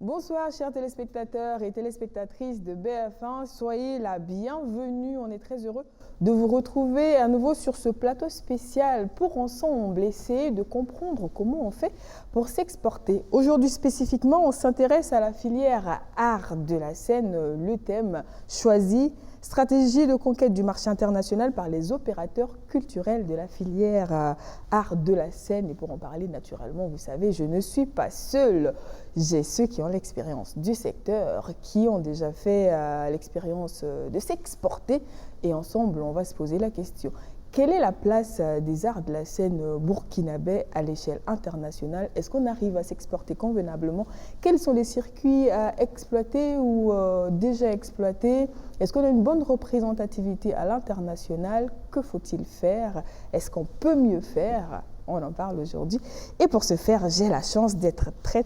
Bonsoir chers téléspectateurs et téléspectatrices de BF1, soyez la bienvenue, on est très heureux de vous retrouver à nouveau sur ce plateau spécial pour ensemble essayer de comprendre comment on fait pour s'exporter. Aujourd'hui spécifiquement, on s'intéresse à la filière art de la scène, le thème choisi, stratégie de conquête du marché international par les opérateurs culturels de la filière art de la scène. Et pour en parler naturellement, vous savez, je ne suis pas seule. J'ai ceux qui ont l'expérience du secteur, qui ont déjà fait l'expérience de s'exporter. Et ensemble, on va se poser la question. Quelle est la place des arts de la scène burkinabé à l'échelle internationale? Est-ce qu'on arrive à s'exporter convenablement? Quels sont les circuits à exploiter ou déjà exploités? Est-ce qu'on a une bonne représentativité à l'international? Que faut-il faire? Est-ce qu'on peut mieux faire? On en parle aujourd'hui. Et pour ce faire, j'ai la chance d'être très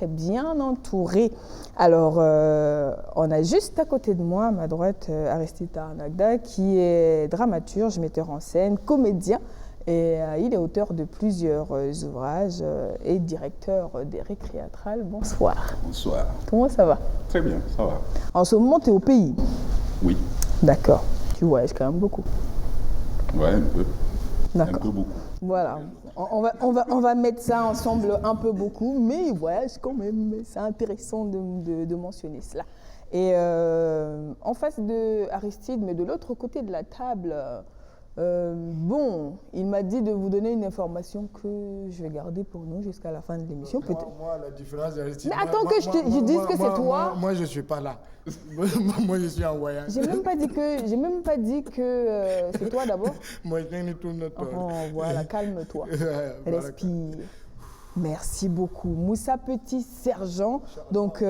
bien entourée. Alors, on a juste à côté de moi, à ma droite, Aristide Tarnagda, qui est dramaturge, metteur en scène, comédien. Et il est auteur de plusieurs ouvrages et directeur des Récréatrales. Bonsoir. Bonsoir. Comment ça va? Très bien, ça va. En ce moment, tu es au pays? Oui. D'accord. Tu voyages quand même beaucoup? Ouais, un peu. D'accord. Un peu beaucoup. Voilà, on va mettre ça ensemble un peu beaucoup, mais il voyage quand même, c'est intéressant de mentionner cela. Et en face de Aristide, mais de l'autre côté de la table, bon, il m'a dit de vous donner une information que je vais garder pour nous jusqu'à la fin de l'émission. Moi, la différence d'Aristide... Mais attends que je dise que c'est toi. Moi, je ne suis pas là. Moi, je suis en voyage. J'ai même pas dit que c'est toi d'abord. Moi, je n'ai tout notre... Oh, voilà, calme-toi. Respire. Merci beaucoup. Moussa Petit Sergent, donc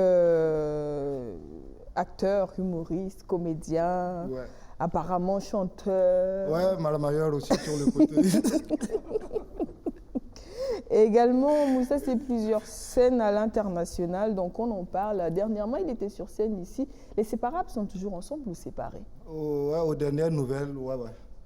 acteur, humoriste, comédien, ouais. Apparemment chanteur. Ouais, malamailleur aussi sur le côté. Et également, Moussa, c'est plusieurs scènes à l'international, donc on en parle. Dernièrement, il était sur scène ici. Les séparables sont toujours ensemble ou séparés? Ouais, aux dernières nouvelles, ouais,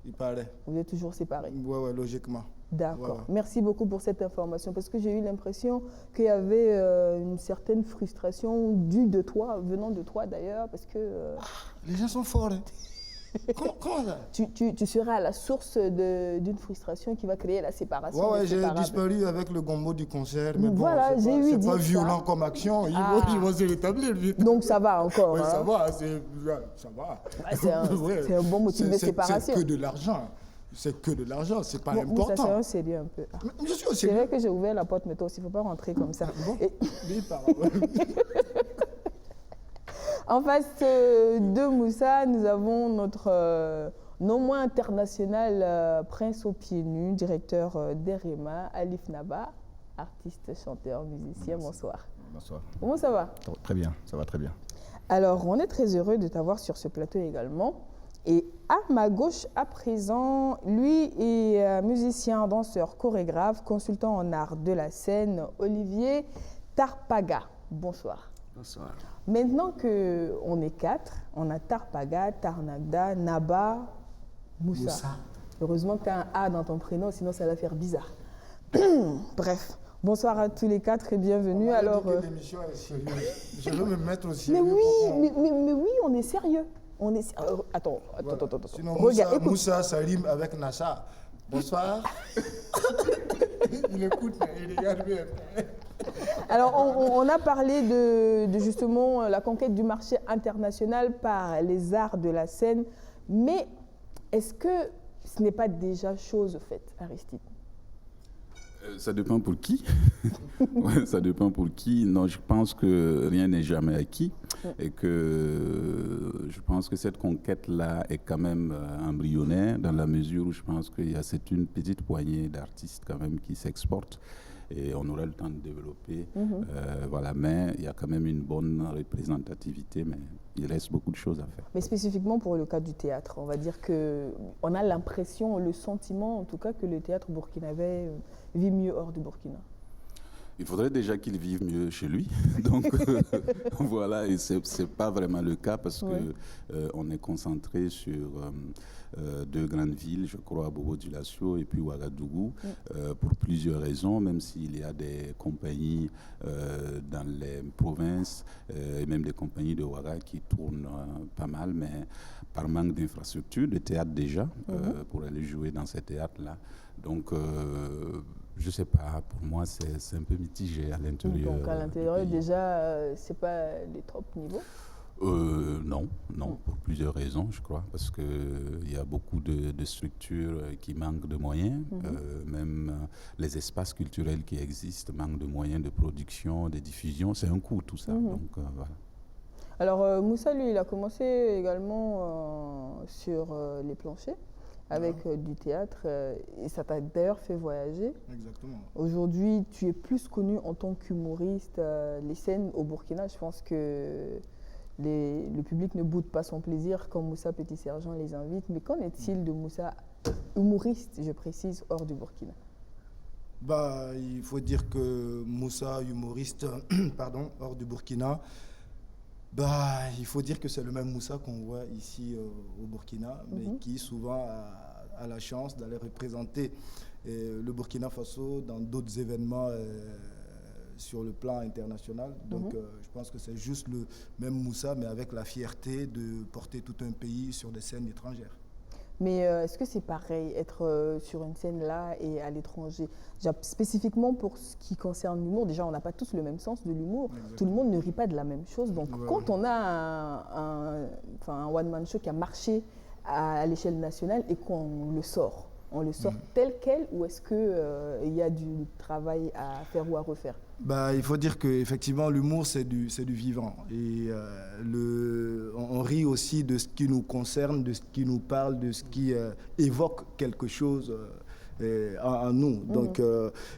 il paraît. Vous êtes toujours séparés? Ouais, logiquement. D'accord. Ouais. Merci beaucoup pour cette information, parce que j'ai eu l'impression qu'il y avait une certaine frustration due de toi, venant de toi d'ailleurs, parce que... les gens sont forts, hein. Comment ça? Tu seras à la source d'une frustration qui va créer la séparation. Ouais, j'ai disparu avec le gombo du concert. Mais voilà, bon, c'est pas violent comme action. Ils vont se rétablir vite. Donc ça va encore. Oui, hein? Ça va. C'est un bon motif de séparation. C'est que de l'argent. C'est que de l'argent, c'est pas important. Ça, c'est un sérieux un peu. Je suis aussi. C'est vrai que j'ai ouvert la porte, mais toi aussi, il ne faut pas rentrer comme ça. Bon, En face de Moussa, nous avons notre non moins international prince aux pieds nus, directeur d'Erema, Alif Naba, artiste, chanteur, musicien. Bonsoir. Bonsoir. Comment ça va? Très bien, ça va très bien. Alors, on est très heureux de t'avoir sur ce plateau également. Et à ma gauche, à présent, lui est musicien, danseur, chorégraphe, consultant en art de la scène, Olivier Tarpaga. Bonsoir. Bonsoir. Maintenant qu'on est 4, on a Tarpaga, Tarnagda, Naba, Moussa. Heureusement que tu as un A dans ton prénom, sinon ça va faire bizarre. Bref, bonsoir à tous les 4 et bienvenue. Alors, l'émission est sérieuse. Je veux me mettre au sérieux. Mais oui, on est sérieux. Attends. Sinon, Regarde, Moussa, ça rime avec Nassa. Bonsoir. Il écoute, il regarde bien. Alors, on a parlé de justement la conquête du marché international par les arts de la scène, mais est-ce que ce n'est pas déjà chose faite, Aristide? Ça dépend pour qui. Ouais, ça dépend pour qui. Non, je pense que rien n'est jamais acquis et que je pense que cette conquête-là est quand même embryonnaire dans la mesure où je pense c'est une petite poignée d'artistes quand même qui s'exportent. Et on aura le temps de développer. Voilà, mais il y a quand même une bonne représentativité, mais il reste beaucoup de choses à faire. Mais spécifiquement pour le cas du théâtre, on va dire qu'on a l'impression, le sentiment en tout cas, que le théâtre burkinabé vit mieux hors du Burkina. Il faudrait déjà qu'il vive mieux chez lui. Donc voilà, et c'est pas vraiment le cas parce que on est concentré sur deux grandes villes, je crois, Bobo-Dioulasso et puis Ouagadougou, pour plusieurs raisons, même s'il y a des compagnies dans les provinces et même des compagnies de Ouaga qui tournent pas mal, mais par manque d'infrastructures, de théâtre déjà, pour aller jouer dans ces théâtres-là. Donc, je sais pas, pour moi, c'est un peu mitigé à l'intérieur. Donc, à l'intérieur, déjà, c'est pas les top niveaux? Non, pour plusieurs raisons, je crois, parce qu'il y a beaucoup de structures qui manquent de moyens, même les espaces culturels qui existent manquent de moyens de production, de diffusion, c'est un coût tout ça. Donc, voilà. Alors, Moussa, lui, il a commencé également sur les planchers, avec du théâtre, et ça t'a d'ailleurs fait voyager. Exactement. Aujourd'hui, tu es plus connu en tant qu'humoriste. Les scènes au Burkina, je pense que le public ne boude pas son plaisir quand Moussa Petit Sergent les invite. Mais qu'en est-il de Moussa, humoriste, je précise, hors du Burkina? Bah, il faut dire que Moussa, humoriste, pardon, hors du Burkina, bah, il faut dire que c'est le même Moussa qu'on voit ici au Burkina, mais qui souvent a la chance d'aller représenter le Burkina Faso dans d'autres événements sur le plan international. Donc je pense que c'est juste le même Moussa, mais avec la fierté de porter tout un pays sur des scènes étrangères. Mais est-ce que c'est pareil, être sur une scène là et à l'étranger? Spécifiquement pour ce qui concerne l'humour, déjà on n'a pas tous le même sens de l'humour. Tout le monde ne rit pas de la même chose. Donc quand on a un one-man show qui a marché à l'échelle nationale et qu'on le sort, on le sort tel quel, ou est-ce qu'il y a du travail à faire ou à refaire? Bah, il faut dire qu'effectivement, l'humour, c'est du vivant. Et on rit aussi de ce qui nous concerne, de ce qui nous parle, de ce qui évoque quelque chose en nous. Donc,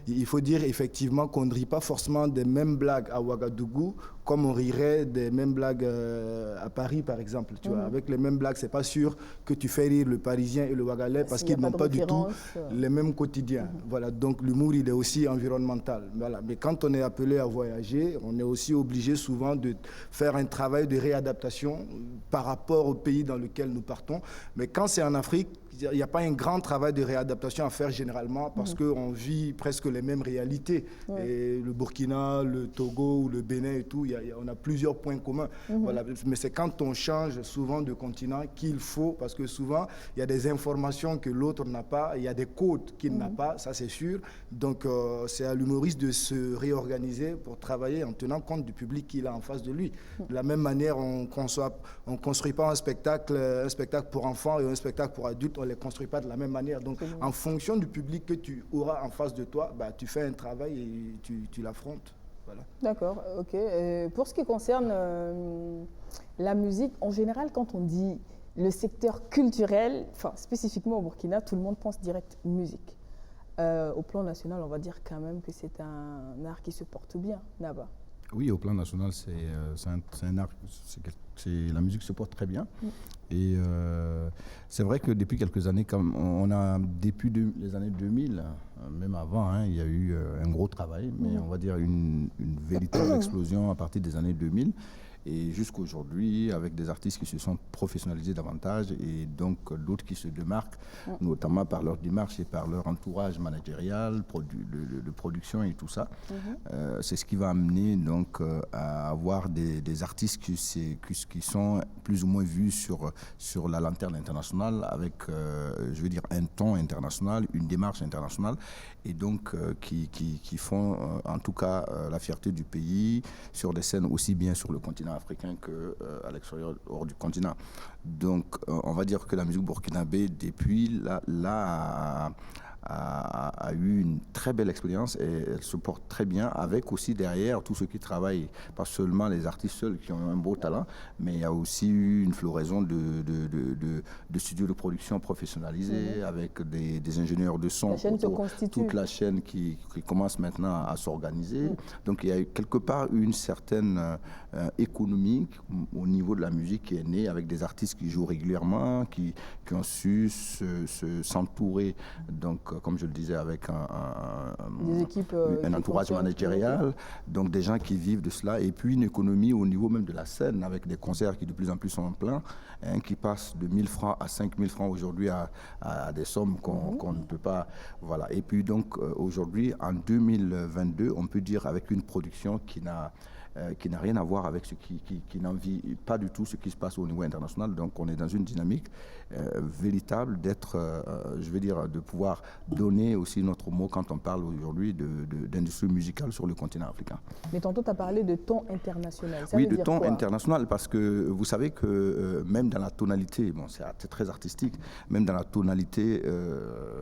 il faut dire effectivement qu'on ne rit pas forcément des mêmes blagues à Ouagadougou comme on rirait des mêmes blagues à Paris, par exemple. Tu vois, avec les mêmes blagues, c'est pas sûr que tu fais rire le Parisien et le Ouagalais parce qu'ils n'ont pas du tout les mêmes quotidiens. Voilà, donc l'humour, il est aussi environnemental. Voilà. Mais quand on est appelé à voyager, on est aussi obligé souvent de faire un travail de réadaptation par rapport au pays dans lequel nous partons. Mais quand c'est en Afrique, il n'y a pas un grand travail de réadaptation à faire généralement parce qu'on vit presque les mêmes réalités. Et le Burkina, le Togo ou le Bénin et tout, on a plusieurs points communs. Voilà. Mais c'est quand on change souvent de continent qu'il faut, parce que souvent, il y a des informations que l'autre n'a pas, il y a des codes qu'il n'a pas, ça c'est sûr. Donc c'est à l'humoriste de se réorganiser pour travailler en tenant compte du public qu'il a en face de lui. De la même manière, on ne construit pas un spectacle pour enfants et un spectacle pour adultes, on ne les construit pas de la même manière. Donc en fonction du public que tu auras en face de toi, bah, tu fais un travail et tu l'affrontes. Voilà. D'accord, ok. Pour ce qui concerne la musique, en général, quand on dit le secteur culturel, enfin spécifiquement au Burkina, tout le monde pense direct musique. Au plan national, on va dire quand même que c'est un art qui se porte bien là-bas. Oui, au plan national, c'est un art, la musique se porte très bien. Et c'est vrai que depuis quelques années, comme on a, depuis les années 2000, même avant, hein, il y a eu un gros travail, mais on va dire une véritable explosion à partir des années 2000. Et jusqu'aujourd'hui, avec des artistes qui se sont professionnalisés davantage et donc d'autres qui se démarquent, notamment par leur démarche et par leur entourage managérial, de production et tout ça. C'est ce qui va amener donc à avoir des artistes qui sont plus ou moins vus sur la lanterne internationale avec, je veux dire, un ton international, une démarche internationale et donc qui font en tout cas la fierté du pays sur des scènes aussi bien sur le continent africain qu'à l'extérieur, hors du continent. Donc, on va dire que la musique burkinabé, depuis là a eu une très belle expérience et elle se porte très bien avec aussi derrière tous ceux qui travaillent, pas seulement les artistes seuls qui ont un beau talent, mais il y a aussi eu une floraison de studios de production professionnalisés avec des ingénieurs de son. La chaîne se constitue. Toute la chaîne qui commence maintenant à s'organiser. Donc il y a quelque part une certaine économie au niveau de la musique qui est née avec des artistes qui jouent régulièrement, qui ont su s'entourer donc comme je le disais, avec Des équipes, un qui entourage fonctionnent. managérial, donc des gens qui vivent de cela, et puis une économie au niveau même de la scène, avec des concerts qui de plus en plus sont en plein, qui passent de 1 000 francs à 5 000 francs aujourd'hui à des sommes qu'on ne peut pas... Voilà. Et puis donc aujourd'hui, en 2022, on peut dire avec une production qui n'a rien à voir avec ce qui n'envie pas du tout ce qui se passe au niveau international. Donc on est dans une dynamique véritable d'être, je veux dire, de pouvoir donner aussi notre mot quand on parle aujourd'hui d'industrie musicale sur le continent africain. Mais tantôt, tu as parlé de ton international. Ça Oui, veut de dire ton quoi? international, parce que vous savez que même dans la tonalité, bon, c'est très artistique, même dans la tonalité,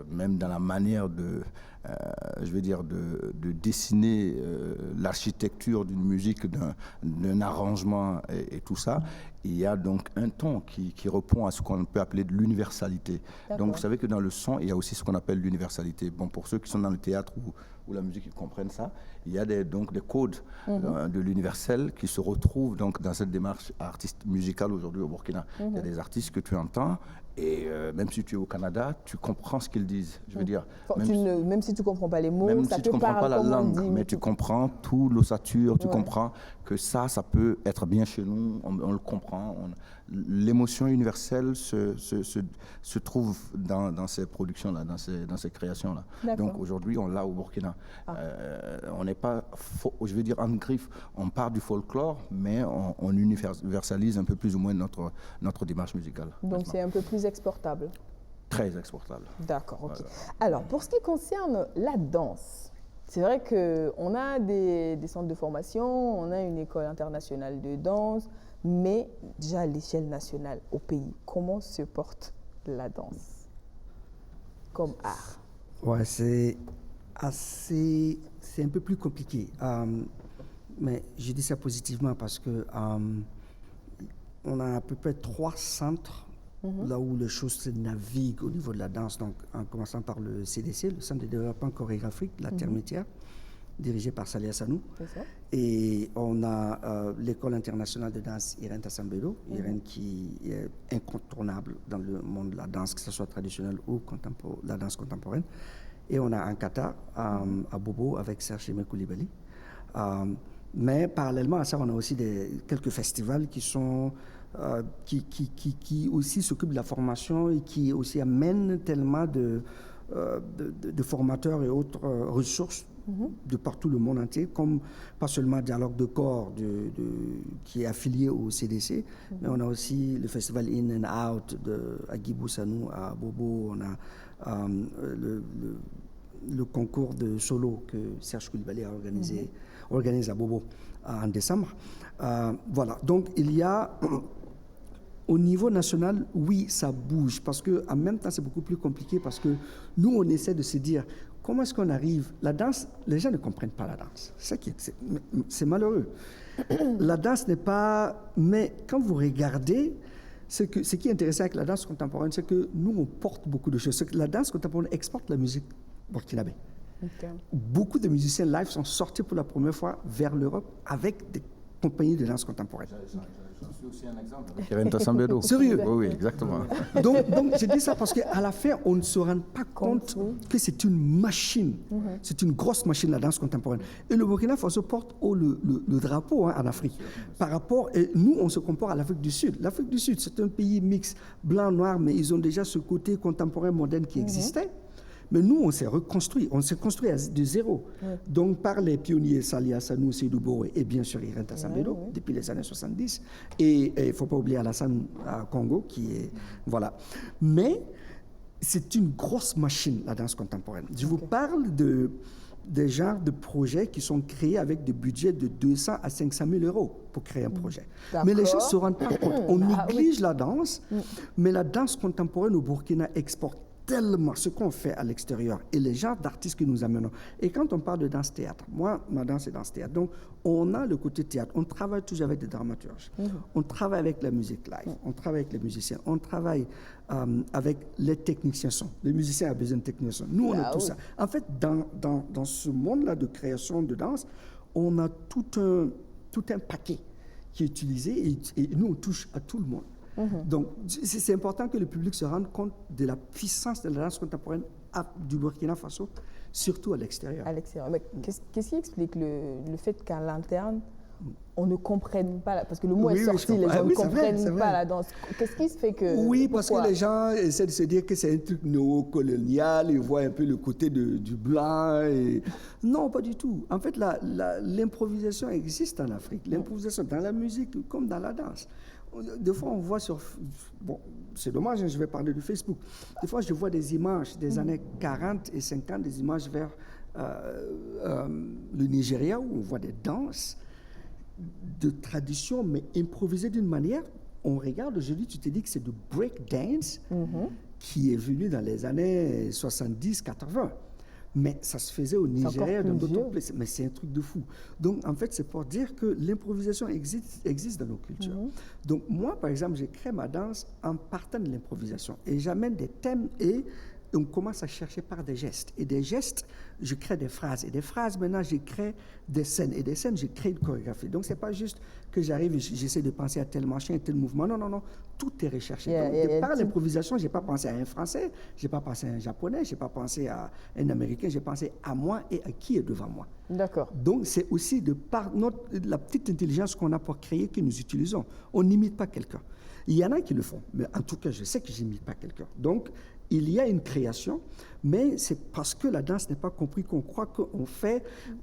même dans la manière de... je veux dire, de dessiner l'architecture d'une musique, d'un arrangement et tout ça, il y a donc un ton qui répond à ce qu'on peut appeler de l'universalité. Donc vous savez que dans le son, il y a aussi ce qu'on appelle l'universalité. Bon, pour ceux qui sont dans le théâtre ou la musique, ils comprennent ça. Il y a donc des codes de l'universel qui se retrouvent donc dans cette démarche musicale aujourd'hui au Burkina. Il y a des artistes que tu entends et même si tu es au Canada, tu comprends ce qu'ils disent. Je veux dire, Même si tu ne comprends pas les mots, même ça si te tu ne comprends parle pas la comme on langue, dit. mais tu comprends tout l'ossature, tu Ouais. comprends que ça peut être bien chez nous, on le comprend. L'émotion universelle se trouve dans ces productions-là, dans ces créations-là. D'accord. Donc aujourd'hui, on l'a au Burkina. On n'est pas, je veux dire, en griffe, on part du folklore, mais on universalise un peu plus ou moins notre démarche musicale. Donc c'est un peu plus exportable. Très exportable. D'accord, ok. Voilà. Alors, pour ce qui concerne la danse, c'est vrai qu'on a des centres de formation, on a une école internationale de danse, mais déjà à l'échelle nationale, au pays, comment se porte la danse comme art? Ouais, c'est un peu plus compliqué. Mais je dis ça positivement parce que on a à peu près 3 centres là où les choses se naviguent au niveau de la danse. Donc, en commençant par le CDC, le Centre de développement chorégraphique de la Termitière, dirigé par Salih Hassanou. C'est ça? Et on a l'école internationale de danse Irène Tassambedo, Irène qui est incontournable dans le monde de la danse, que ce soit traditionnelle ou la danse contemporaine. Et on a Ankata à Bobo avec Serge Aimé Koulibaly. Mais parallèlement à ça, on a aussi quelques festivals qui sont qui aussi s'occupent de la formation et qui aussi amènent tellement de formateurs et autres ressources de partout le monde entier, comme pas seulement Dialogue de corps qui est affilié au CDC, mais on a aussi le festival In and Out à Guibou Sanou, à Bobo, on a le concours de solo que Serge Koulibaly a organise à Bobo en décembre. Voilà, donc il y a... Au niveau national, oui, ça bouge, parce qu'en même temps, c'est beaucoup plus compliqué, parce que nous, on essaie de se dire, comment est-ce qu'on arrive? La danse, les gens ne comprennent pas la danse. C'est malheureux. La danse n'est pas... Mais quand vous regardez, ce qui est intéressant avec la danse contemporaine, c'est que nous, on porte beaucoup de choses. La danse contemporaine exporte la musique burkinabé. Okay. Beaucoup de musiciens live sont sortis pour la première fois vers l'Europe avec des compagnies de danse contemporaine. J'en suis aussi un exemple avec Irène Tassambedo. Sérieux? Oui, exactement. Donc je dis ça parce qu'à la fin, on ne se rend pas compte que c'est une machine. C'est une grosse machine, la danse contemporaine. Et le Burkina Faso porte haut le drapeau en Afrique. Par rapport, et nous, on se compare à l'Afrique du Sud. L'Afrique du Sud, c'est un pays mixte, blanc, noir, mais ils ont déjà ce côté contemporain, moderne qui existait. Mais nous, on s'est reconstruit, on s'est construit de zéro. Donc, par les pionniers Salih Hassanou, Seydou Bouré et bien sûr Irène Tassambedo, depuis les années 70. Et il ne faut pas oublier Alassane Congo, qui est... Voilà. Mais c'est une grosse machine, la danse contemporaine. Je vous parle des genres de projets qui sont créés avec des budgets de 200 à 500 000 euros pour créer un projet. Mais les gens ne se rendent pas compte. On néglige la danse, mais la danse contemporaine au Burkina exporte tellement ce qu'on fait à l'extérieur et les genres d'artistes que nous amenons. Et quand on parle de danse-théâtre, moi, ma danse est danse-théâtre. Donc, on a le côté théâtre. On travaille toujours avec des dramaturges. On travaille avec la musique live. On travaille avec les musiciens. On travaille avec les techniciens son. Les musiciens ont besoin de techniciens son. Nous, on a tout ça. En fait, dans ce monde-là de création de danse, on a tout un paquet qui est utilisé et nous, on touche à tout le monde. Donc, c'est important que le public se rende compte de la puissance de la danse contemporaine du Burkina Faso, surtout à l'extérieur. À l'extérieur. Mais qu'est-ce qui explique le fait qu'à l'interne, on ne comprenne pas, parce que le mot est sorti, les gens ne comprennent pas la danse. Qu'est-ce qui se fait que... Oui, parce que les gens essaient de se dire que c'est un truc néocolonial, ils voient un peu le côté du blanc. Non, pas du tout. En fait, l'improvisation existe en Afrique. L'improvisation dans la musique comme dans la danse. Des fois, on voit sur... Bon, c'est dommage, je vais parler de Facebook. Des fois, je vois des images des années 40 et 50, des images vers le Nigeria, où on voit des danses de tradition, mais improvisées d'une manière. On regarde aujourd'hui, tu te dis que c'est du break dance qui est venu dans les années 70-80. Mais ça se faisait au Nigeria, dans d'autres places. Mais c'est un truc de fou. Donc, en fait, c'est pour dire que l'improvisation existe dans nos cultures. Donc, moi, par exemple, je crée ma danse en partant de l'improvisation. Et j'amène des thèmes et on commence à chercher par des gestes. Et des gestes, je crée des phrases. Et des phrases, maintenant, je crée des scènes. Et des scènes, je crée une chorégraphie. Donc, ce n'est pas juste que j'arrive et j'essaie de penser à tel machin, tel mouvement. Non, non, non. Tout est recherché. Donc, par l'improvisation, je n'ai pas pensé à un Français, je n'ai pas pensé à un Japonais, je n'ai pas pensé à un Américain, j'ai pensé à moi et à qui est devant moi. D'accord. Donc, c'est aussi de par la petite intelligence qu'on a pour créer que nous utilisons. On n'imite pas quelqu'un. Il y en a qui le font, mais en tout cas, je sais que je n'imite pas quelqu'un. Donc, il y a une création, mais c'est parce que la danse n'est pas compris qu'on croit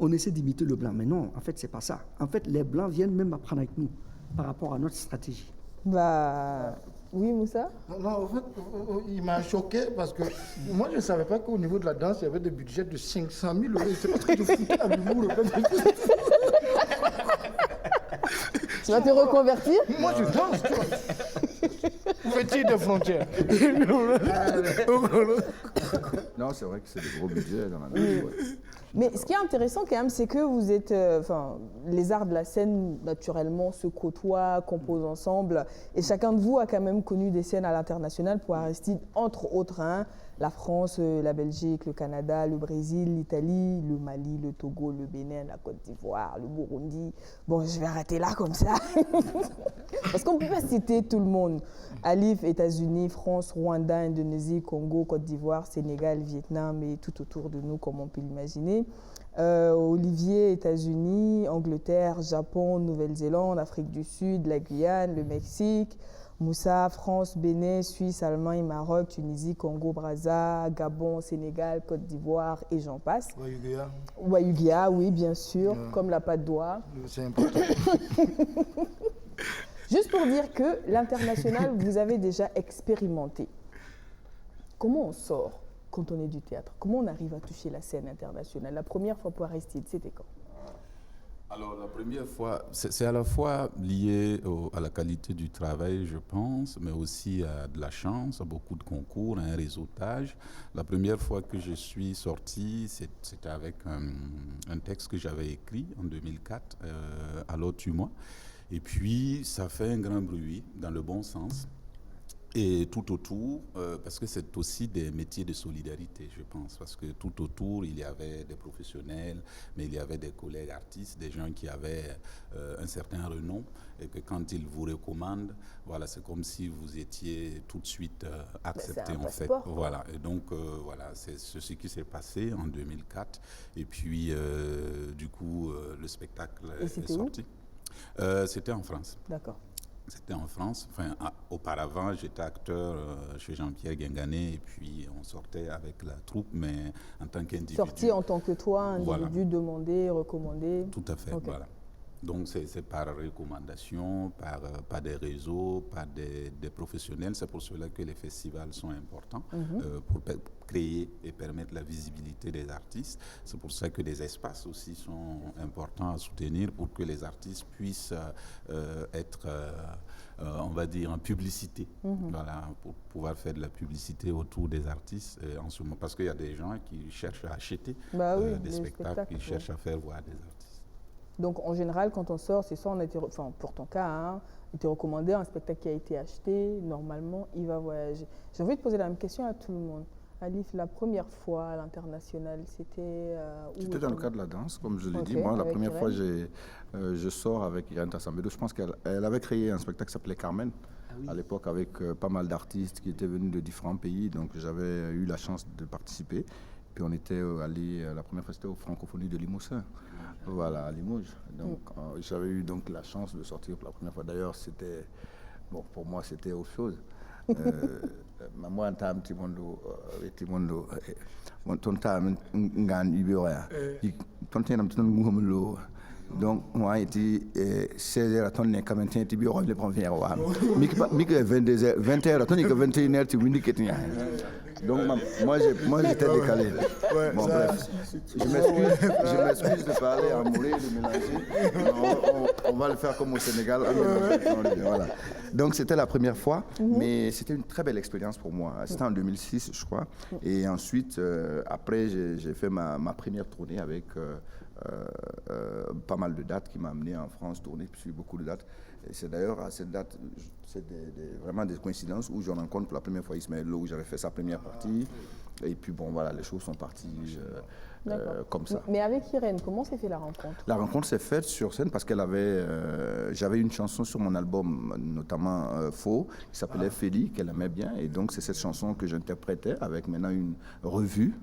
on essaie d'imiter le blanc. Mais non, en fait, c'est pas ça. En fait, les blancs viennent même apprendre avec nous par rapport à notre stratégie. Bah, oui, Moussa? Non, en fait, il m'a choqué parce que moi, je ne savais pas qu'au niveau de la danse, il y avait des budgets de 500 000 euros. C'est pas ce que je foutais à l'humour. Tu vas te reconvertir? Moi, je danse, tu vois. Ouverture des frontières. Non, c'est vrai que c'est des gros budgets dans la danse. Ouais. Mais ce qui est intéressant quand même, c'est que vous êtes, les arts de la scène naturellement se côtoient, composent ensemble, et chacun de vous a quand même connu des scènes à l'international pour Aristide, entre autres, hein, la France, la Belgique, le Canada, le Brésil, l'Italie, le Mali, le Togo, le Bénin, la Côte d'Ivoire, le Burundi. Bon, je vais arrêter là comme ça, parce qu'on ne peut pas citer tout le monde. Alif, États-Unis, France, Rwanda, Indonésie, Congo, Côte d'Ivoire, Sénégal, Vietnam et tout autour de nous, comme on peut l'imaginer. Olivier, États-Unis, Angleterre, Japon, Nouvelle-Zélande, Afrique du Sud, la Guyane, le Mexique. Moussa, France, Bénin, Suisse, Allemagne, Maroc, Tunisie, Congo, Brazza, Gabon, Sénégal, Côte d'Ivoire et j'en passe. Wayugia, oui, bien sûr, comme la patte d'oie. C'est important. Juste pour dire que l'international, vous avez déjà expérimenté. Comment on sort quand on est du théâtre? Comment on arrive à toucher la scène internationale? La première fois pour Aristide, c'était quand? Alors, la première fois, c'est à la fois lié à la qualité du travail, je pense, mais aussi à de la chance, à beaucoup de concours, à un réseautage. La première fois que je suis sorti, c'était avec un texte que j'avais écrit en 2004, Alors tue-moi. Et puis, ça fait un grand bruit, dans le bon sens. Et tout autour, parce que c'est aussi des métiers de solidarité, je pense, parce que tout autour, il y avait des professionnels, mais il y avait des collègues artistes, des gens qui avaient un certain renom, et que quand ils vous recommandent, voilà, c'est comme si vous étiez tout de suite accepté, en fait. Voilà, et donc, voilà, c'est ce qui s'est passé en 2004. Et puis, du coup, le spectacle est sorti. C'était en France. D'accord. C'était en France. Enfin, auparavant, j'étais acteur chez Jean-Pierre Guingané et puis on sortait avec la troupe, mais en tant qu'individu. Sorti en tant que toi, individu, voilà. Demandé, recommandé. Tout à fait, okay. Voilà. Donc c'est par recommandation, par des réseaux, par des professionnels. C'est pour cela que les festivals sont importants pour créer et permettre la visibilité des artistes. C'est pour ça que des espaces aussi sont importants à soutenir pour que les artistes puissent être, on va dire, en publicité. Voilà, pour pouvoir faire de la publicité autour des artistes en ce moment. Parce qu'il y a des gens qui cherchent à acheter des spectacles, qui cherchent à faire voir des artistes. Donc, en général, quand on sort, c'est ça, pour ton cas, hein, il t'est recommandé un spectacle qui a été acheté, normalement, il va voyager. J'ai envie de poser la même question à tout le monde. Khalif, la première fois à l'international, c'était où? C'était dans le cadre de la danse, comme je l'ai Ok, dit. Moi, la avec première fois, Irène. je sors avec Irène Tassambedo. Je pense qu'elle avait créé un spectacle qui s'appelait Carmen, à l'époque, avec pas mal d'artistes qui étaient venus de différents pays. Donc, j'avais eu la chance de participer. Puis, on était allé, la première fois, c'était aux Francophonies de Limousin. Voilà, à Limoges. Donc, j'avais eu donc la chance de sortir pour la première fois. D'ailleurs, c'était, bon, pour moi, c'était autre chose. Moi, en tant que petit monde, ton temps, ngan ibioya. Ton temps, ton ngumlo. Donc, moi, j'étais 16h à ton nez, quand même, tu bio les premières fois. Mika 22h, 20h, ton nez, 21h, tu me dis que tu donc, moi, j'étais décalé. Ouais, Bon, ça- bref, je m'excuse de parler en moulé, de mélanger. On va le faire comme au Sénégal. Voilà. Donc, c'était la première fois, mais c'était une très belle expérience pour moi. C'était en 2006, je crois. Et ensuite, après, j'ai fait ma première tournée avec pas mal de dates qui m'a amené en France, tourner sur beaucoup de dates. Et c'est d'ailleurs à cette date, c'est vraiment des coïncidences où je rencontre pour la première fois Ismaël Lo, où j'avais fait sa première partie. Et puis bon, voilà, les choses sont parties comme ça. Mais avec Irène, comment s'est fait la rencontre? La rencontre s'est faite sur scène parce qu'elle avait, j'avais une chanson sur mon album, notamment Faux, qui s'appelait Félie, qu'elle aimait bien. Et donc c'est cette chanson que j'interprétais avec maintenant une revue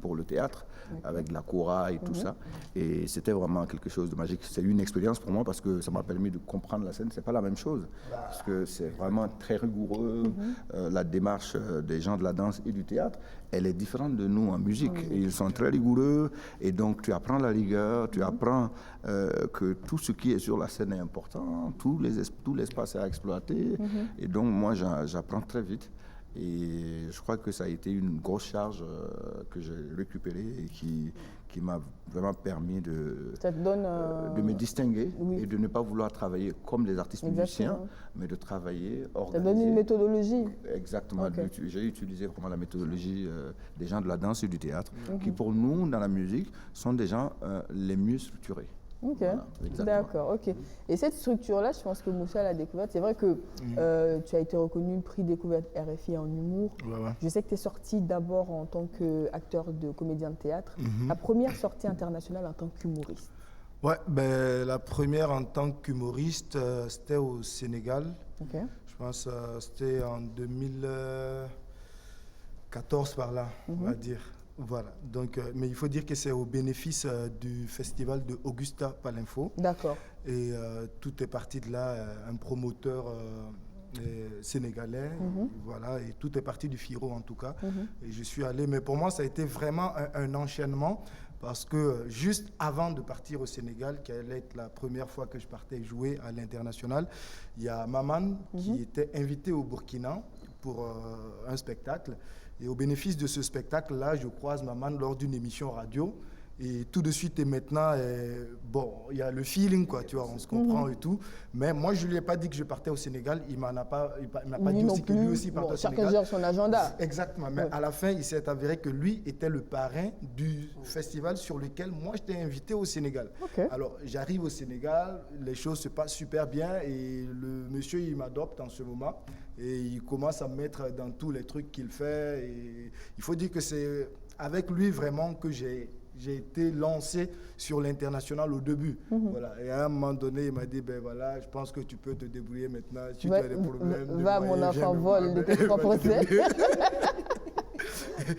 pour le théâtre, avec de la kora et tout ça. Et c'était vraiment quelque chose de magique. C'est une expérience pour moi parce que ça m'a permis de comprendre la scène. C'est pas la même chose parce que c'est vraiment très rigoureux. La démarche des gens de la danse et du théâtre, elle est différente de nous en musique. Et ils sont très rigoureux et donc tu apprends la rigueur, tu apprends que tout ce qui est sur la scène est important, tout l'espace est à exploiter. Et donc moi j'apprends très vite. Et je crois que ça a été une grosse charge que j'ai récupérée et qui m'a vraiment permis Ça te donne, de me distinguer oui. et de ne pas vouloir travailler comme des artistes musiciens, Exactement. mais de travailler ça organisé. donne une méthodologie. Exactement. Ok. J'ai utilisé vraiment la méthodologie des gens de la danse et du théâtre, qui pour nous, dans la musique, sont des gens les mieux structurés. Ok, Voilà, exactement. d'accord, ok. Et cette structure-là, je pense que Moussa l'a découverte. C'est vrai que tu as été reconnu prix découverte RFI en humour. Ouais. Je sais que tu es sorti d'abord en tant qu'acteur de comédien de théâtre. Ta première sortie internationale en tant qu'humoriste. Ouais, ben, la première en tant qu'humoriste, c'était au Sénégal. Ok. Je pense c'était en 2014 par là, on va dire. Voilà. Donc, mais il faut dire que c'est au bénéfice du festival de Augusta Palinfo. D'accord. Et tout est parti de là, un promoteur sénégalais, voilà, et tout est parti du Firo en tout cas. Et je suis allé, mais pour moi ça a été vraiment un enchaînement parce que juste avant de partir au Sénégal, qui allait être la première fois que je partais jouer à l'international, il y a Maman qui était invité au Burkina pour un spectacle. Et au bénéfice de ce spectacle-là, je croise Maman lors d'une émission radio. Et tout de suite et maintenant, bon, il y a le feeling, quoi, tu vois, on se comprend et tout. Mais moi, je ne lui ai pas dit que je partais au Sénégal. Il m'a pas Lui dit non aussi que lui plus. aussi partait Bon, au chacun Sénégal. gère son agenda. Exactement. Mais à la fin, il s'est avéré que lui était le parrain du festival sur lequel moi, j'étais invité au Sénégal. Ok. Alors, j'arrive au Sénégal, les choses se passent super bien et le monsieur, il m'adopte en ce moment. Et il commence à me mettre dans tous les trucs qu'il fait. Et il faut dire que c'est avec lui vraiment que j'ai été lancé sur l'international au début. Voilà. Et à un moment donné, il m'a dit, ben voilà, je pense que tu peux te débrouiller maintenant. Si tu as des problèmes de Va, moyens, mon viens enfant, me vole voir. de tes propres ailes.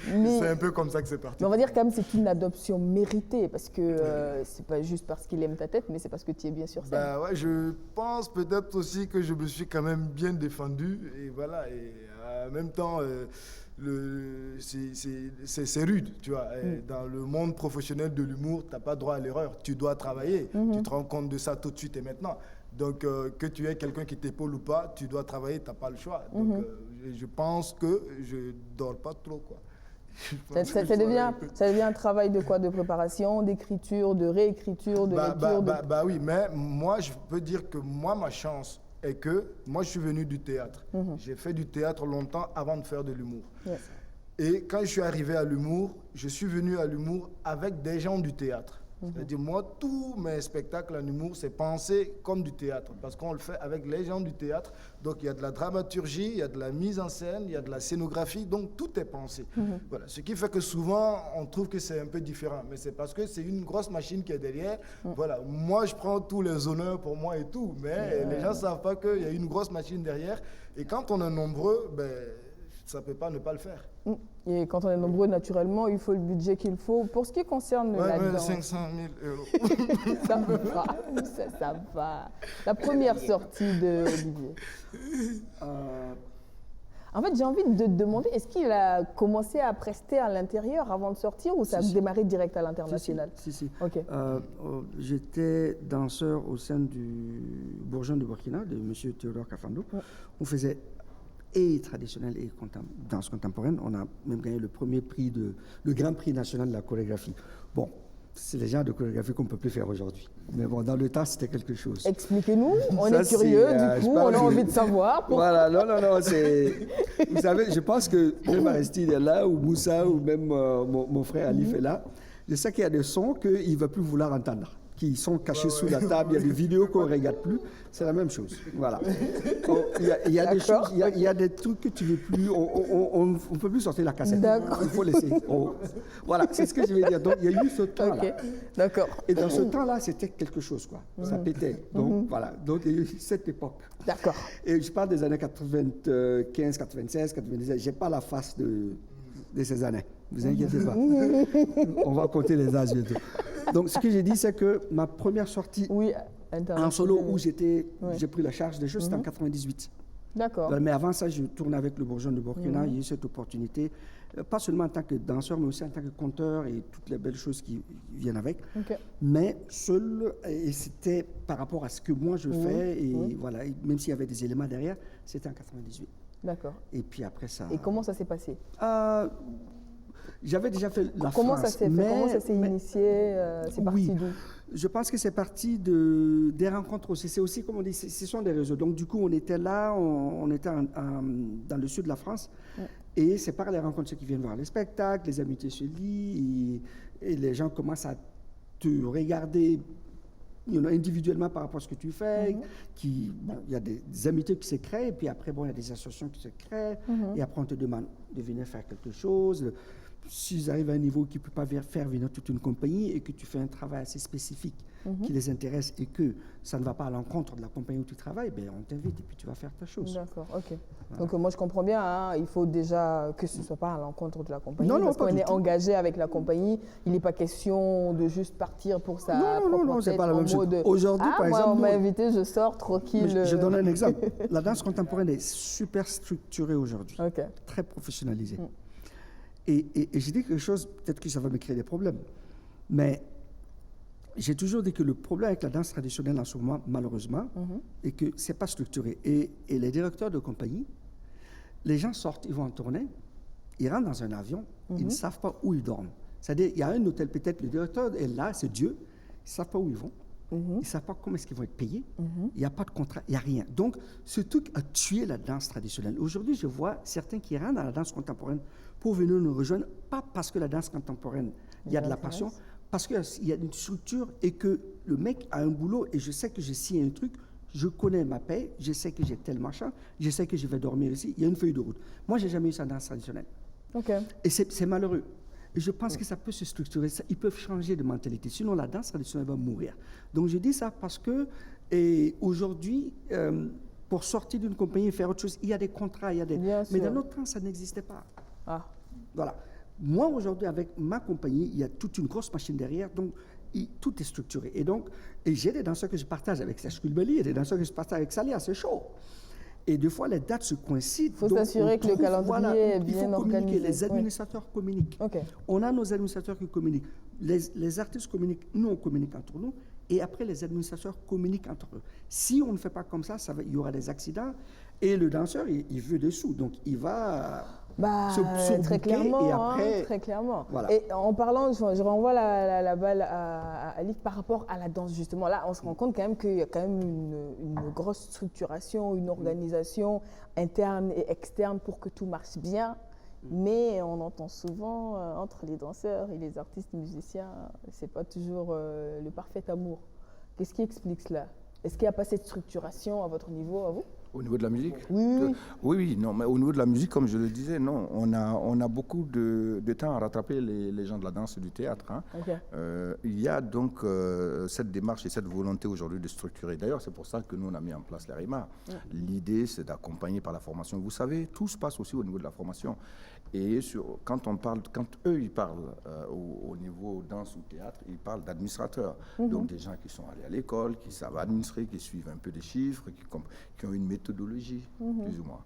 Mais- C'est un peu comme ça que c'est parti. Mais on va dire quand même que c'est une adoption méritée parce que c'est pas juste parce qu'il aime ta tête, mais c'est parce que tu es bien sur scène. Ben ouais, je pense peut-être aussi que je me suis quand même bien défendu. Et voilà. Et en même temps, c'est rude, tu vois. Et dans le monde professionnel de l'humour, tu n'as pas droit à l'erreur. Tu dois travailler. Tu te rends compte de ça tout de suite et maintenant. Donc, que tu aies quelqu'un qui t'épaule ou pas, tu dois travailler, tu n'as pas le choix. Donc, je pense que je ne dors pas trop, quoi. Ça devient un travail de quoi? De préparation, d'écriture, de réécriture, de lecture Bah oui, mais moi, je peux dire que moi, ma chance est que moi, je suis venu du théâtre. J'ai fait du théâtre longtemps avant de faire de l'humour. Yes. Et quand je suis arrivé à l'humour, je suis venu à l'humour avec des gens du théâtre. C'est-à-dire, moi, tous mes spectacles en humour, c'est pensé comme du théâtre, parce qu'on le fait avec les gens du théâtre. Donc, il y a de la dramaturgie, il y a de la mise en scène, il y a de la scénographie, donc tout est pensé. Voilà. Ce qui fait que souvent, on trouve que c'est un peu différent, mais c'est parce que c'est une grosse machine qui est derrière. Voilà. Moi, je prends tous les honneurs pour moi et tout, mais les gens ne savent pas qu'il y a une grosse machine derrière. Et quand on est nombreux, ben, ça ne peut pas ne pas le faire. Et quand on est nombreux, naturellement, il faut le budget qu'il faut. Pour ce qui concerne la danse, 500 000 €. ça va, ça va. La première sortie de Olivier. En fait, j'ai envie de te demander, est-ce qu'il a commencé à prester à l'intérieur avant de sortir ou ça a démarré direct à l'international? Si. Ok. J'étais danseur au sein du Bourgeon du Burkina, de M. Théodore Kafando. On faisait et traditionnelle et danse contemporaine. On a même gagné le premier prix, le grand prix national de la chorégraphie. Bon, c'est le genre de chorégraphie qu'on ne peut plus faire aujourd'hui. Mais bon, dans le temps, c'était quelque chose. Expliquez-nous, on Ça, est curieux, c'est, du coup, on a envie de savoir. Voilà, non, c'est... Vous savez, je pense que même Aristide est là, ou Moussa, ou même mon frère Alif est là. Je sais qu'il y a des sons qu'il ne va plus vouloir entendre, qui sont cachés sous la table. Il y a des vidéos qu'on ne regarde plus. C'est la même chose. Voilà. Il y a des choses, il y a des trucs que tu ne veux plus. On ne peut plus sortir la cassette. D'accord. Il faut laisser. Voilà, c'est ce que je veux dire. Donc, il y a eu ce temps-là. Ok, d'accord. Et dans ce temps-là, c'était quelque chose, quoi. Ça pétait. Donc, voilà. Donc, il y a eu cette époque. D'accord. Et je parle des années 95, 96, 97. Je n'ai pas la face de ces années. Ne vous inquiétez pas. On va compter les âges bientôt. Donc, ce que j'ai dit, c'est que ma première sortie en solo où j'ai pris la charge des choses, c'était en 98. D'accord. Mais avant ça, je tournais avec le Bourgeon de Burkina. Il y a eu cette opportunité, pas seulement en tant que danseur, mais aussi en tant que conteur et toutes les belles choses qui viennent avec. Ok. Mais seul, et c'était par rapport à ce que moi je fais, et voilà, et même s'il y avait des éléments derrière, c'était en 98. D'accord. Et puis après ça... Et comment ça s'est passé? J'avais déjà fait la comment France. Ça s'est fait? Comment ça s'est initié? C'est parti d'où? Je pense que c'est parti des rencontres aussi. C'est aussi, comme on dit, ce sont des réseaux. Donc, du coup, on était là, on était dans le sud de la France. Et c'est par les rencontres, ceux qui viennent voir les spectacles, les amitiés se lient, et les gens commencent à te regarder individuellement par rapport à ce que tu fais. Il y a des amitiés qui se créent, et puis après, il y a des associations qui se créent, et après, on te demande de venir faire quelque chose. S'ils arrivent à un niveau qui ne peut pas faire venir toute une compagnie et que tu fais un travail assez spécifique qui les intéresse et que ça ne va pas à l'encontre de la compagnie où tu travailles, ben on t'invite et puis tu vas faire ta chose. D'accord, ok. Voilà. Donc moi je comprends bien, hein, il faut déjà que ce ne soit pas à l'encontre de la compagnie. Non, parce qu'on est engagé avec la compagnie, il n'est pas question de juste partir pour ça. Non, c'est pas la même chose. Aujourd'hui, par moi, exemple, on m'a invité, je sors tranquille. Je donne un exemple. La danse contemporaine est super structurée aujourd'hui, okay. Très professionnalisée. Et j'ai dit quelque chose, peut-être que ça va me créer des problèmes, mais j'ai toujours dit que le problème avec la danse traditionnelle en ce moment, malheureusement, est que ce n'est pas structuré. Et les directeurs de compagnie, les gens sortent, ils vont en tournée, ils rentrent dans un avion, ils ne savent pas où ils dorment. C'est-à-dire, il y a un hôtel, peut-être le directeur est là, c'est Dieu, ils ne savent pas où ils vont, ils ne savent pas comment est-ce qu'ils vont être payés, il n'y a pas de contrat, il n'y a rien. Donc, ce truc a tué la danse traditionnelle. Aujourd'hui, je vois certains qui rentrent dans la danse contemporaine pour venir nous rejoindre, pas parce que la danse contemporaine, il y a de la passion, parce qu'il y a une structure et que le mec a un boulot et je sais que j'ai signé un truc, je connais ma paie, je sais que j'ai tel machin, je sais que je vais dormir ici, il y a une feuille de route. Moi, je n'ai jamais eu ça en danse traditionnelle. Okay. Et c'est malheureux. Et je pense que ça peut se structurer, ils peuvent changer de mentalité, sinon la danse traditionnelle va mourir. Donc je dis ça parce que aujourd'hui, pour sortir d'une compagnie et faire autre chose, il y a des contrats, il y a des... Mais dans notre temps, ça n'existait pas. Voilà. Moi, aujourd'hui, avec ma compagnie, il y a toute une grosse machine derrière, donc tout est structuré. Et j'ai des danseurs que je partage avec Serge Kulbeli, et des danseurs que je partage avec Salia, c'est chaud. Et des fois, les dates se coïncident. Il faut s'assurer que le calendrier est bien organisé. Les administrateurs communiquent. Okay. On a nos administrateurs qui communiquent. Les artistes communiquent, nous, on communique entre nous. Et après, les administrateurs communiquent entre eux. Si on ne fait pas comme ça, il y aura des accidents. Et le danseur, il veut des sous. Donc, il va... très clairement, et après, très clairement. Voilà. Et en parlant, je renvoie la balle à Alif par rapport à la danse, justement. Là, on se rend compte quand même qu'il y a quand même une grosse structuration, une organisation interne et externe pour que tout marche bien. Mais on entend souvent entre les danseurs et les artistes musiciens, c'est pas toujours le parfait amour. Qu'est-ce qui explique cela? Est-ce qu'il n'y a pas cette structuration à votre niveau, à vous? Au niveau de la musique? Oui. Oui, non, mais au niveau de la musique, comme je le disais, non, on a beaucoup de temps à rattraper les gens de la danse et du théâtre. Hein. Okay. Il y a donc cette démarche et cette volonté aujourd'hui de structurer. D'ailleurs, c'est pour ça que nous, on a mis en place la RIMA. L'idée, c'est d'accompagner par la formation. Vous savez, tout se passe aussi au niveau de la formation. Et quand eux, ils parlent au niveau danse ou théâtre, ils parlent d'administrateurs. Donc des gens qui sont allés à l'école, qui savent administrer, qui suivent un peu des chiffres, qui ont une méthodologie, plus ou moins.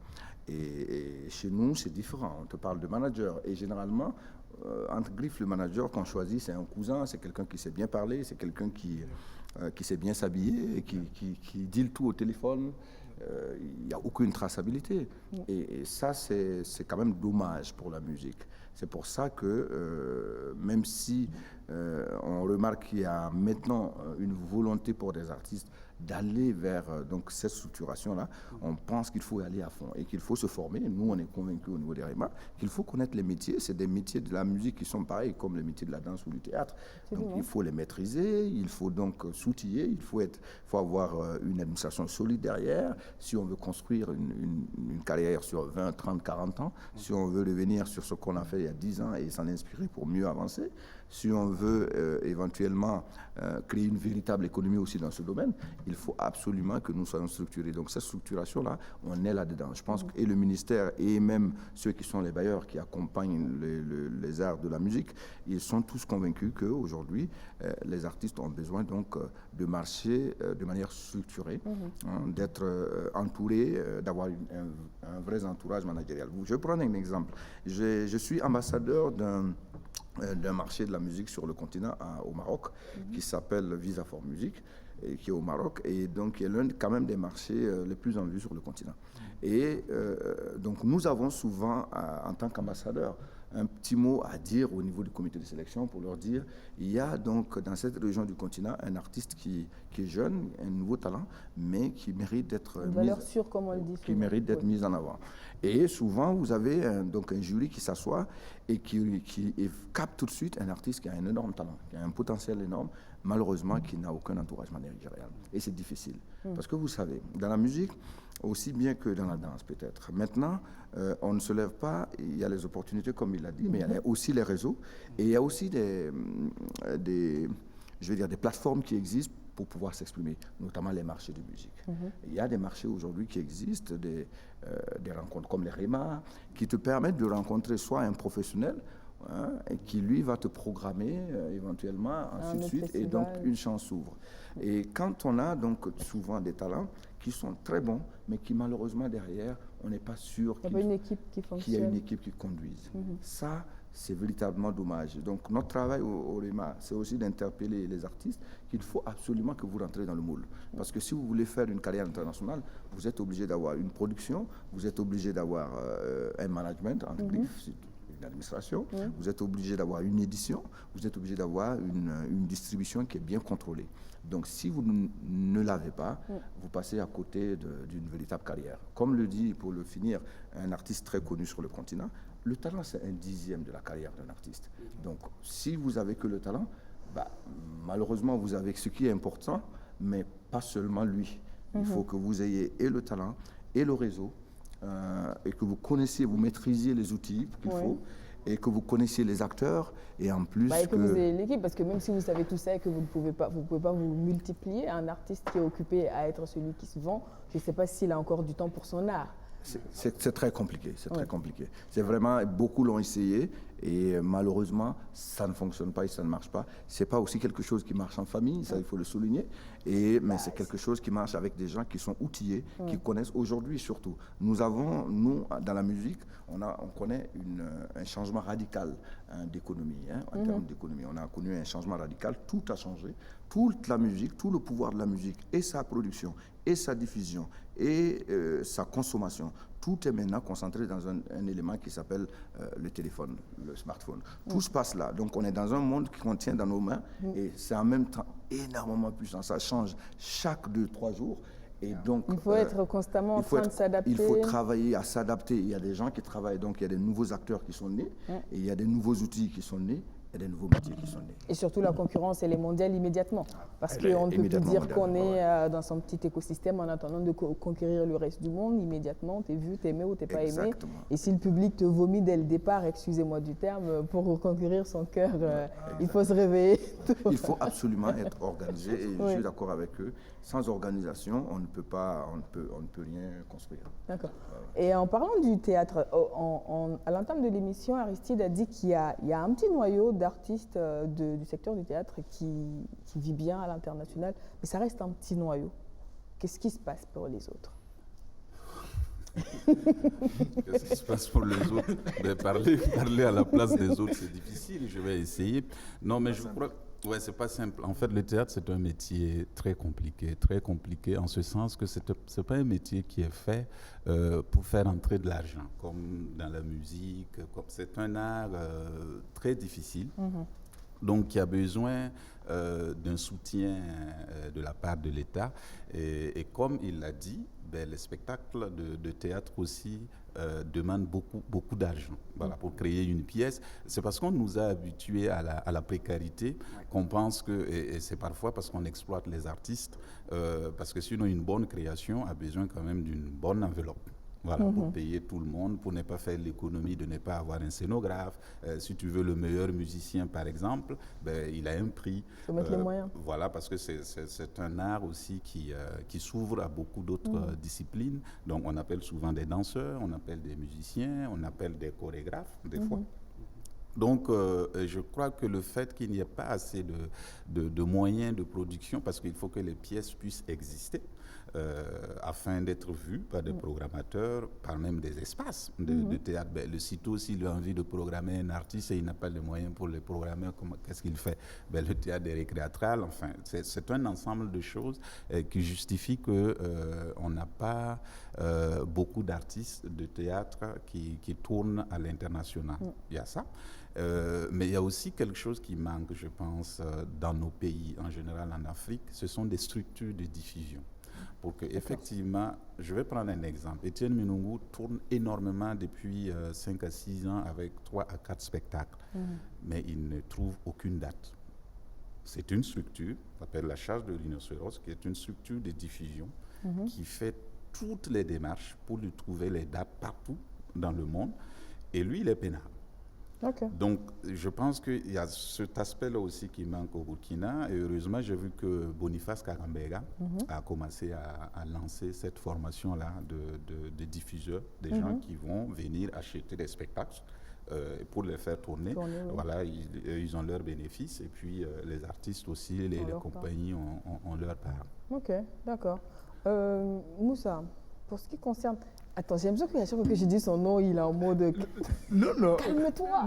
Et chez nous, c'est différent. On te parle de manager. Et généralement, entre griffes, le manager qu'on choisit, c'est un cousin, c'est quelqu'un qui sait bien parler, c'est quelqu'un qui sait bien s'habiller, et qui dit le tout au téléphone. Il n'y a aucune traçabilité. Et ça, c'est quand même dommage pour la musique. C'est pour ça que, même si on remarque qu'il y a maintenant une volonté pour des artistes d'aller vers donc cette structuration-là, on pense qu'il faut aller à fond et qu'il faut se former. Nous, on est convaincus au niveau des RIMA qu'il faut connaître les métiers. C'est des métiers de la musique qui sont pareils comme les métiers de la danse ou du théâtre. Donc, il faut les maîtriser, il faut donc s'outiller, il faut avoir une administration solide derrière. Si on veut construire une carrière sur 20, 30, 40 ans, si on veut revenir sur ce qu'on a fait il y a 10 ans et s'en inspirer pour mieux avancer, si on veut éventuellement créer une véritable économie aussi dans ce domaine, il faut absolument que nous soyons structurés. Donc cette structuration-là, on est là-dedans. Je pense que et le ministère et même ceux qui sont les bailleurs qui accompagnent les arts de la musique, ils sont tous convaincus qu'aujourd'hui, les artistes ont besoin donc de marcher de manière structurée, d'être entourés, d'avoir un vrai entourage managérial. Je vais prendre un exemple. Je suis ambassadeur d'un marché de la musique sur le continent au Maroc qui s'appelle Visa for Music, et qui est au Maroc, et donc qui est l'un quand même des marchés les plus en vue sur le continent. Et donc nous avons souvent, en tant qu'ambassadeurs, un petit mot à dire au niveau du comité de sélection pour leur dire il y a donc dans cette région du continent un artiste qui est jeune, un nouveau talent, mais qui mérite d'être mérite d'être mis en avant. Et souvent vous avez donc un jury qui s'assoit et qui capte tout de suite un artiste qui a un énorme talent, qui a un potentiel énorme, malheureusement qui n'a aucun entourage managérial. Et c'est difficile. Parce que vous savez, dans la musique, aussi bien que dans la danse peut-être. Maintenant, on ne se lève pas, il y a les opportunités comme il l'a dit, mais il y a aussi les réseaux et il y a aussi des plateformes qui existent pour pouvoir s'exprimer, notamment les marchés de musique. Il y a des marchés aujourd'hui qui existent, des rencontres comme les RIMA, qui te permettent de rencontrer soit un professionnel, et qui lui va te programmer éventuellement, ainsi de suite, et donc une chance s'ouvre. Et quand on a donc souvent des talents qui sont très bons, mais qui malheureusement derrière, on n'est pas sûr qu'il y a une équipe qui conduise. Ça, c'est véritablement dommage. Donc notre travail au RIMA, c'est aussi d'interpeller les artistes qu'il faut absolument que vous rentrez dans le moule. Parce que si vous voulez faire une carrière internationale, vous êtes obligé d'avoir une production, vous êtes obligé d'avoir un management, en une administration, vous êtes obligé d'avoir une édition, vous êtes obligé d'avoir une distribution qui est bien contrôlée. Donc si vous ne l'avez pas, vous passez à côté d'une véritable carrière. Comme le dit, pour le finir, un artiste très connu sur le continent, le talent c'est 1/10 de la carrière d'un artiste. Donc si vous avez que le talent, malheureusement vous avez ce qui est important, mais pas seulement lui. Il faut que vous ayez et le talent et le réseau, et que vous connaissiez, vous maîtrisiez les outils qu'il faut, et que vous connaissiez les acteurs, et en plus et que vous ayez l'équipe, parce que même si vous savez tout ça et que vous ne pouvez pas vous multiplier, un artiste qui est occupé à être celui qui se vend, je ne sais pas s'il a encore du temps pour son art. C'est très compliqué, très compliqué. C'est vraiment, beaucoup l'ont essayé et malheureusement, ça ne fonctionne pas et ça ne marche pas. C'est pas aussi quelque chose qui marche en famille, ça il faut le souligner, mais c'est quelque chose qui marche avec des gens qui sont outillés, qui connaissent aujourd'hui surtout. Nous, dans la musique, on connaît un changement radical d'économie, en termes d'économie. On a connu un changement radical, tout a changé. Toute la musique, tout le pouvoir de la musique et sa production et sa diffusion et sa consommation, tout est maintenant concentré dans un élément qui s'appelle le téléphone, le smartphone. Tout se passe là. Donc on est dans un monde qu'on tient dans nos mains et c'est en même temps énormément puissant. Ça change chaque 2-3 jours Et donc, Il faut être constamment en train de s'adapter. Il faut travailler à s'adapter. Il y a des gens qui travaillent, donc il y a des nouveaux acteurs qui sont nés, et il y a des nouveaux outils qui sont nés, et des nouveaux métiers qui sont nés. Et surtout, la concurrence, elle est mondiale immédiatement. Parce qu'on ne peut plus dire qu'on est dans son petit écosystème en attendant de conquérir le reste du monde. Immédiatement, tu es vu, tu es aimé ou tu n'es pas aimé. Et si le public te vomit dès le départ, excusez-moi du terme, pour conquérir son cœur, il faut se réveiller. Il faut absolument être organisé. Et je suis d'accord avec eux. Sans organisation, on ne peut rien construire. D'accord. Et en parlant du théâtre, à l'entame de l'émission, Aristide a dit qu'il y a un petit noyau d'artistes du secteur du théâtre qui vit bien à l'international, mais ça reste un petit noyau. Qu'est-ce qui se passe pour les autres? Qu'est-ce qui se passe pour les autres? Parler à la place des autres, c'est difficile. Je vais essayer. Non, mais je crois... Ouais, c'est pas simple. En fait, le théâtre, c'est un métier très compliqué en ce sens que c'est pas un métier qui est fait pour faire entrer de l'argent, comme dans la musique. C'est un art très difficile. Donc, qui a besoin d'un soutien de la part de l'État. Et comme il l'a dit, les spectacles de théâtre aussi demandent beaucoup d'argent pour créer une pièce. C'est parce qu'on nous a habitués à la précarité qu'on pense que, et c'est parfois parce qu'on exploite les artistes, parce que sinon une bonne création a besoin quand même d'une bonne enveloppe. Pour payer tout le monde, pour ne pas faire l'économie de ne pas avoir un scénographe. Si tu veux le meilleur musicien, par exemple, il a un prix. Il faut mettre les moyens. Voilà, parce que c'est un art aussi qui s'ouvre à beaucoup d'autres disciplines. Donc, on appelle souvent des danseurs, on appelle des musiciens, on appelle des chorégraphes, des fois. Donc, je crois que le fait qu'il n'y ait pas assez de moyens de production, parce qu'il faut que les pièces puissent exister, afin d'être vues par des programmateurs, par même des espaces de théâtre. Le sitôt, s'il a envie de programmer un artiste et il n'a pas les moyens pour le programmer, qu'est-ce qu'il fait? Le théâtre des récréatrales, enfin, c'est un ensemble de choses qui justifient qu'on n'a pas beaucoup d'artistes de théâtre qui tournent à l'international. Il y a ça. Mais il y a aussi quelque chose qui manque, je pense, dans nos pays, en général en Afrique, ce sont des structures de diffusion. Pour que, effectivement, je vais prendre un exemple. Étienne Minungu tourne énormément depuis 5 à 6 ans avec 3 à 4 spectacles, mais il ne trouve aucune date. C'est une structure, on appelle la charge de rhinocéros, qui est une structure de diffusion qui fait toutes les démarches pour lui trouver les dates partout dans le monde, et lui, il est peinard. Donc, je pense qu'il y a cet aspect-là aussi qui manque au Burkina. Et heureusement, j'ai vu que Boniface Karambega a commencé à lancer cette formation-là de diffuseurs, des gens qui vont venir acheter des spectacles pour les faire tourner. Voilà, ils ont leurs bénéfices. Et puis, les artistes aussi, les compagnies ont leur part. Ok, d'accord. Moussa, pour ce qui concerne... Attends, j'ai l'impression qu'à chaque fois que j'ai dit son nom, il est en mode... Non. Calme-toi.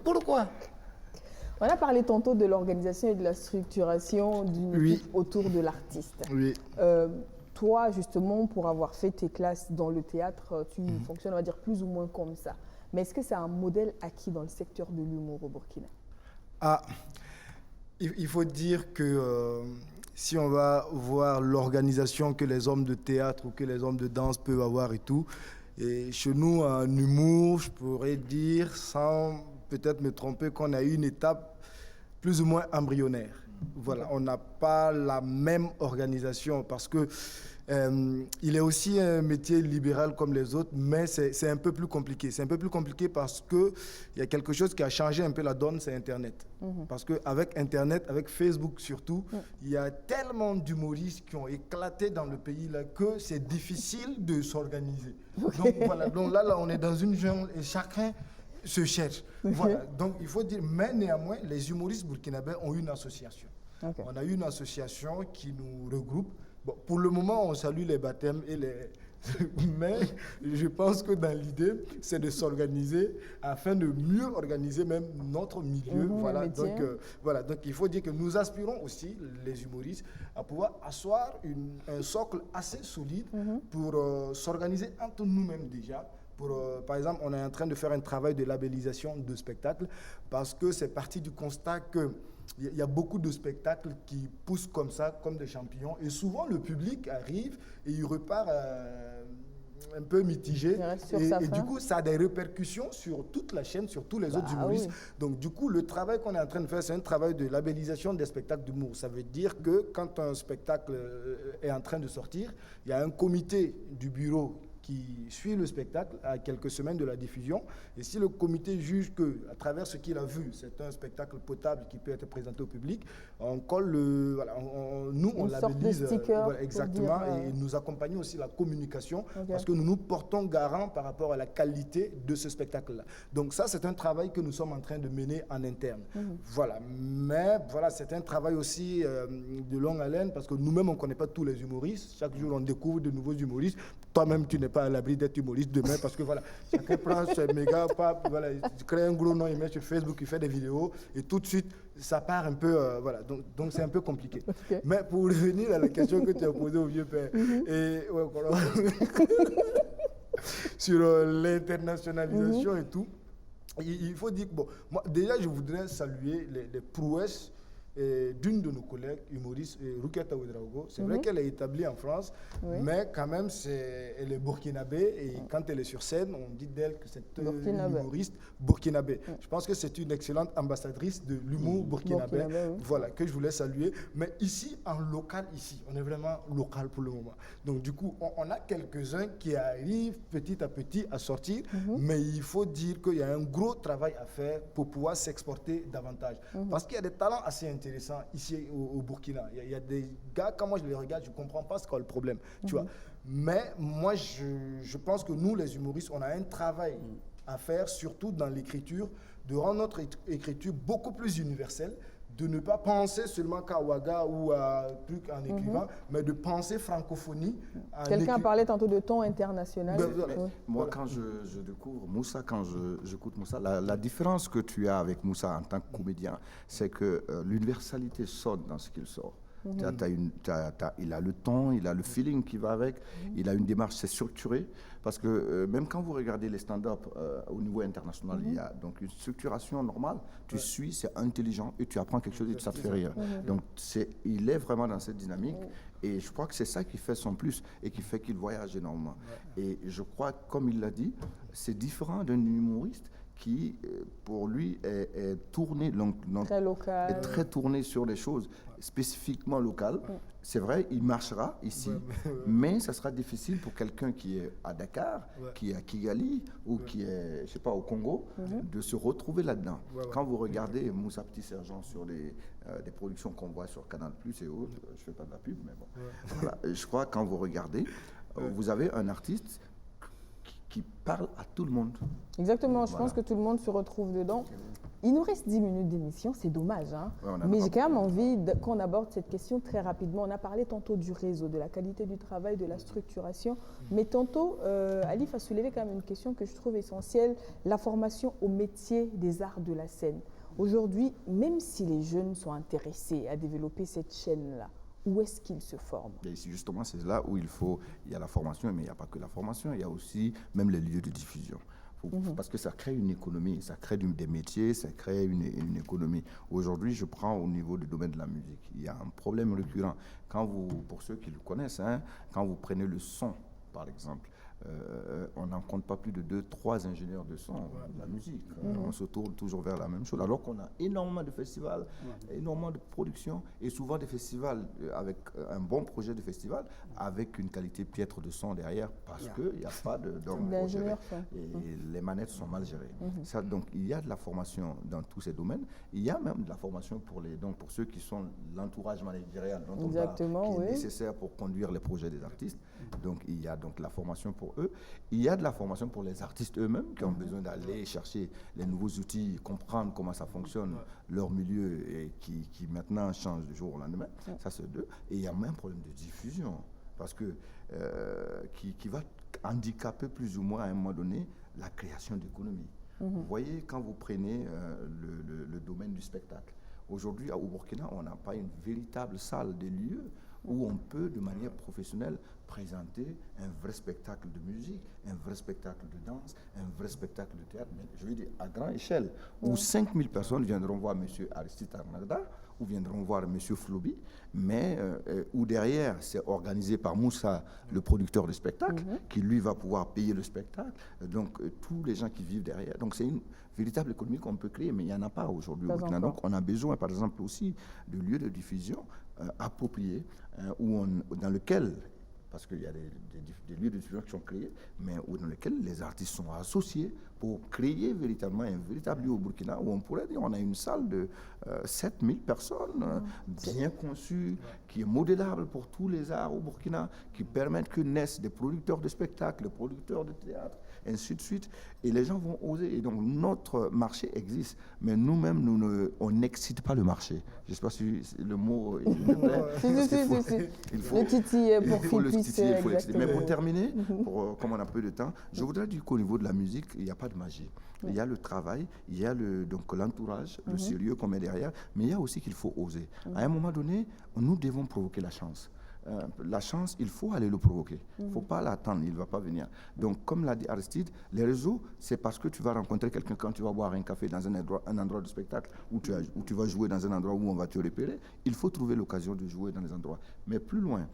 Pourquoi? On a parlé tantôt de l'organisation et de la structuration d'une équipe autour de l'artiste. Oui. Toi, justement, pour avoir fait tes classes dans le théâtre, tu fonctionnes, on va dire, plus ou moins comme ça. Mais est-ce que c'est un modèle acquis dans le secteur de l'humour au Burkina? Il faut dire que... si on va voir l'organisation que les hommes de théâtre ou que les hommes de danse peuvent avoir et tout, et chez nous, en humour, je pourrais dire, sans peut-être me tromper, qu'on a eu une étape plus ou moins embryonnaire. Voilà, on n'a pas la même organisation parce que il est aussi un métier libéral comme les autres, mais c'est un peu plus compliqué. C'est un peu plus compliqué parce qu'il y a quelque chose qui a changé un peu la donne, c'est Internet. Parce qu'avec Internet, avec Facebook surtout, il y a tellement d'humoristes qui ont éclaté dans le pays là, que c'est difficile de s'organiser. Donc voilà, donc là, on est dans une jungle et chacun se cherche. Voilà, donc il faut dire, mais néanmoins, les humoristes burkinabés ont une association. On a une association qui nous regroupe. Bon, pour le moment, on salue les baptêmes et les... Mais je pense que dans l'idée, c'est de s'organiser afin de mieux organiser même notre milieu. Voilà. Donc il faut dire que nous aspirons aussi, les humoristes, à pouvoir asseoir un socle assez solide pour s'organiser entre nous-mêmes déjà. Par exemple, on est en train de faire un travail de labellisation de spectacles parce que c'est parti du constat que il y a beaucoup de spectacles qui poussent comme ça, comme des champignons. Et souvent, le public arrive et il repart un peu mitigé. Et du coup, ça a des répercussions sur toute la chaîne, sur tous les autres humoristes. Oui. Donc, du coup, le travail qu'on est en train de faire, c'est un travail de labellisation des spectacles d'humour. Ça veut dire que quand un spectacle est en train de sortir, il y a un comité du bureau qui suit le spectacle à quelques semaines de la diffusion. Et si le comité juge que, à travers ce qu'il a vu, c'est un spectacle potable qui peut être présenté au public, on colle nous, on labellise exactement, et nous accompagnons aussi la communication parce que nous nous portons garant par rapport à la qualité de ce spectacle-là. Donc ça, c'est un travail que nous sommes en train de mener en interne. Voilà. Mais voilà, c'est un travail aussi de longue haleine parce que nous-mêmes, on ne connaît pas tous les humoristes. Chaque jour, on découvre de nouveaux humoristes. Toi-même, tu n'es pas à l'abri d'être humoriste demain parce que voilà, chacun prend ce méga pape, voilà, il crée un gros nom, il met sur Facebook, il fait des vidéos et tout de suite, ça part un peu, voilà, donc c'est un peu compliqué. Okay. Mais pour revenir à la question que tu as posée au vieux père, et, ouais, voilà, sur l'internationalisation et tout, il faut dire que, bon, moi, déjà, je voudrais saluer les prouesses d'une de nos collègues humoristes, Rukiata Ouedraogo. C'est vrai qu'elle est établie en France, mais quand même, elle est burkinabé. Et quand elle est sur scène, on dit d'elle que c'est une humoriste burkinabé. Je pense que c'est une excellente ambassadrice de l'humour burkinabé. Voilà, que je voulais saluer. Mais ici, en local, on est vraiment local pour le moment. Donc, du coup, on a quelques-uns qui arrivent petit à petit à sortir, mais il faut dire qu'il y a un gros travail à faire pour pouvoir s'exporter davantage. Parce qu'il y a des talents assez intéressant ici au Burkina. Il y a des gars, quand moi je les regarde, je ne comprends pas ce qu'est le problème. Tu vois. Mais moi, je pense que nous, les humoristes, on a un travail à faire, surtout dans l'écriture, de rendre notre écriture beaucoup plus universelle, de ne pas penser seulement qu'à Ouaga ou à truc en écrivant, mais de penser francophonie. Quelqu'un parlait tantôt de ton international. Moi, quand je découvre Moussa, quand j'écoute Moussa, la différence que tu as avec Moussa en tant que comédien, c'est que l'universalité sonne dans ce qu'il sort. Il a le ton, il a le feeling qui va avec, il a une démarche, c'est structuré. Parce que même quand vous regardez les stand-up au niveau international, il y a donc une structuration normale. Tu suis, c'est intelligent et tu apprends quelque chose et ça te fait rire. Donc il est vraiment dans cette dynamique. Et je crois que c'est ça qui fait son plus et qui fait qu'il voyage énormément. Et je crois, comme il l'a dit, c'est différent d'un humoriste qui, pour lui, est tourné, très local, est très tourné sur les choses spécifiquement locales. C'est vrai, il marchera ici, mais ça sera difficile pour quelqu'un qui est à Dakar, qui est à Kigali ou qui est, je sais pas, au Congo, de se retrouver là-dedans. Quand vous regardez Moussa Petit Sergent sur des productions qu'on voit sur Canal+ et autres, je fais pas de la pub, mais bon, voilà, je crois que quand vous regardez, vous avez un artiste qui parle à tout le monde. Exactement, je pense que tout le monde se retrouve dedans. Il nous reste 10 minutes d'émission, c'est dommage, hein? Mais j'ai quand même envie qu'on aborde cette question très rapidement. On a parlé tantôt du réseau, de la qualité du travail, de la structuration, mais tantôt, Alif a soulevé quand même une question que je trouve essentielle, la formation au métier des arts de la scène. Aujourd'hui, même si les jeunes sont intéressés à développer cette chaîne-là, où est-ce qu'ils se forment? Et justement, c'est là où il y a la formation, mais il n'y a pas que la formation, il y a aussi même les lieux de diffusion. Parce que ça crée une économie, ça crée des métiers, ça crée une économie. Aujourd'hui, je prends au niveau du domaine de la musique, il y a un problème récurrent. Pour ceux qui le connaissent, quand vous prenez le son, par exemple, on n'en compte pas plus de 2-3 ingénieurs de son de la musique. On se tourne toujours vers la même chose. Alors qu'on a énormément de festivals, énormément de productions, et souvent des festivals avec un bon projet de festival, avec une qualité piètre de son derrière, parce qu'il n'y a pas d'hommes pour gérer. Et les manettes sont mal gérées. Ça, donc il y a de la formation dans tous ces domaines. Il y a même de la formation pour ceux qui sont l'entourage managérial dont on parle, qui est nécessaire pour conduire les projets des artistes. Donc il y a donc la formation pour eux. Il y a de la formation pour les artistes eux-mêmes qui ont besoin d'aller chercher les nouveaux outils, comprendre comment ça fonctionne, leur milieu, et qui maintenant change du jour au lendemain. Ça, c'est deux. Et il y a même un problème de diffusion, parce que qui va handicaper plus ou moins à un moment donné la création d'économies. Vous voyez, quand vous prenez le domaine du spectacle, aujourd'hui au Burkina, on n'a pas une véritable salle, des lieux où on peut, de manière professionnelle, présenter un vrai spectacle de musique, un vrai spectacle de danse, un vrai spectacle de théâtre, mais je veux dire à grande échelle, où 5000 personnes viendront voir M. Aristide Arnagda, ou viendront voir M. Floby, mais où derrière, c'est organisé par Moussa, le producteur de spectacle, qui lui va pouvoir payer le spectacle, donc tous les gens qui vivent derrière. Donc c'est une véritable économie qu'on peut créer, mais il n'y en a pas aujourd'hui au Burkina. Donc on a besoin, par exemple, aussi de lieux de diffusion appropriés, dans lesquels, parce qu'il y a des lieux de diffusion qui sont créés, mais dans lesquels les artistes sont associés pour créer véritablement un véritable lieu au Burkina où on pourrait dire on a une salle de 7000 personnes, bien conçue, qui est modélable pour tous les arts au Burkina, qui permettent que naissent des producteurs de spectacles, des producteurs de théâtre, ainsi de suite. Et les gens vont oser. Et donc notre marché existe, mais nous-mêmes, on n'excite pas le marché. Je ne sais pas si le mot... Il faut le titiller pour qu'il puisse... Mais pour terminer, comme on a peu de temps, je voudrais dire qu'au niveau de la musique, il n'y a pas de magie. Il y a le travail, il y a l'entourage, le sérieux qu'on met derrière, mais il y a aussi qu'il faut oser. À un moment donné, nous devons provoquer la chance. La chance, il faut aller le provoquer. Il ne faut pas l'attendre, il ne va pas venir. Donc, comme l'a dit Aristide, les réseaux, c'est parce que tu vas rencontrer quelqu'un quand tu vas boire un café dans un endroit de spectacle, où tu vas jouer dans un endroit où on va te repérer. Il faut trouver l'occasion de jouer dans les endroits. Mais plus loin,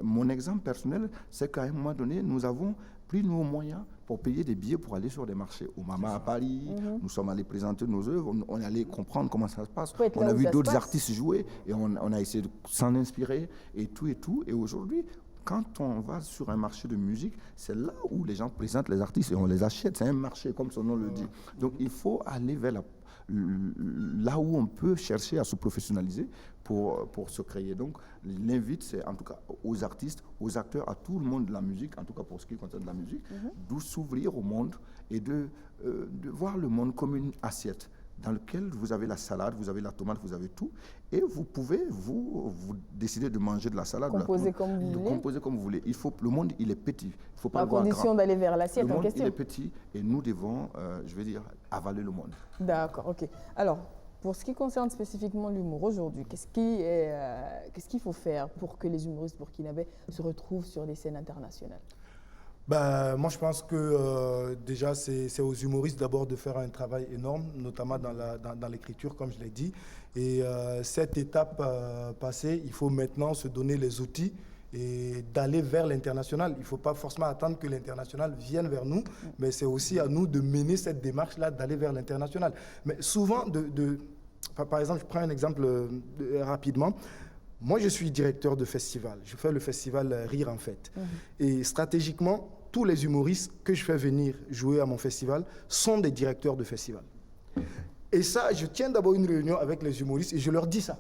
mon exemple personnel, c'est qu'à un moment donné, nous avons pris nos moyens pour payer des billets pour aller sur des marchés. Au Mama à Paris, nous sommes allés présenter nos œuvres, on est allé comprendre comment ça se passe. On a vu d'autres artistes jouer et on a essayé de s'en inspirer et tout et tout. Et aujourd'hui, quand on va sur un marché de musique, c'est là où les gens présentent les artistes et on les achète. C'est un marché, comme son nom le dit. Donc il faut aller vers là où on peut chercher à se professionnaliser pour se créer. Donc l'invite, c'est en tout cas aux artistes, aux acteurs, à tout le monde de la musique, en tout cas pour ce qui concerne la musique, d'où s'ouvrir au monde et de voir le monde comme une assiette dans lequel vous avez la salade, vous avez la tomate, vous avez tout, et vous pouvez vous décider de manger de la salade, composer comme vous voulez. Le monde, il est petit. Il faut pas à condition d'aller vers l'assiette en question. Le monde, il est petit, et nous devons, je vais dire, avaler le monde. D'accord, ok. Alors, pour ce qui concerne spécifiquement l'humour aujourd'hui, qu'est-ce qu'il faut faire pour que les humoristes burkinabés se retrouvent sur des scènes internationales? Moi, je pense que déjà, c'est aux humoristes d'abord de faire un travail énorme, notamment dans l'écriture, comme je l'ai dit. Et cette étape passée, il faut maintenant se donner les outils et d'aller vers l'international. Il ne faut pas forcément attendre que l'international vienne vers nous, mais c'est aussi à nous de mener cette démarche-là, d'aller vers l'international. Mais souvent, par exemple, je prends un exemple rapidement. Moi, je suis directeur de festival. Je fais le festival Rire en Fête. Et stratégiquement, tous les humoristes que je fais venir jouer à mon festival sont des directeurs de festival. Et ça, je tiens d'abord une réunion avec les humoristes et je leur dis ça.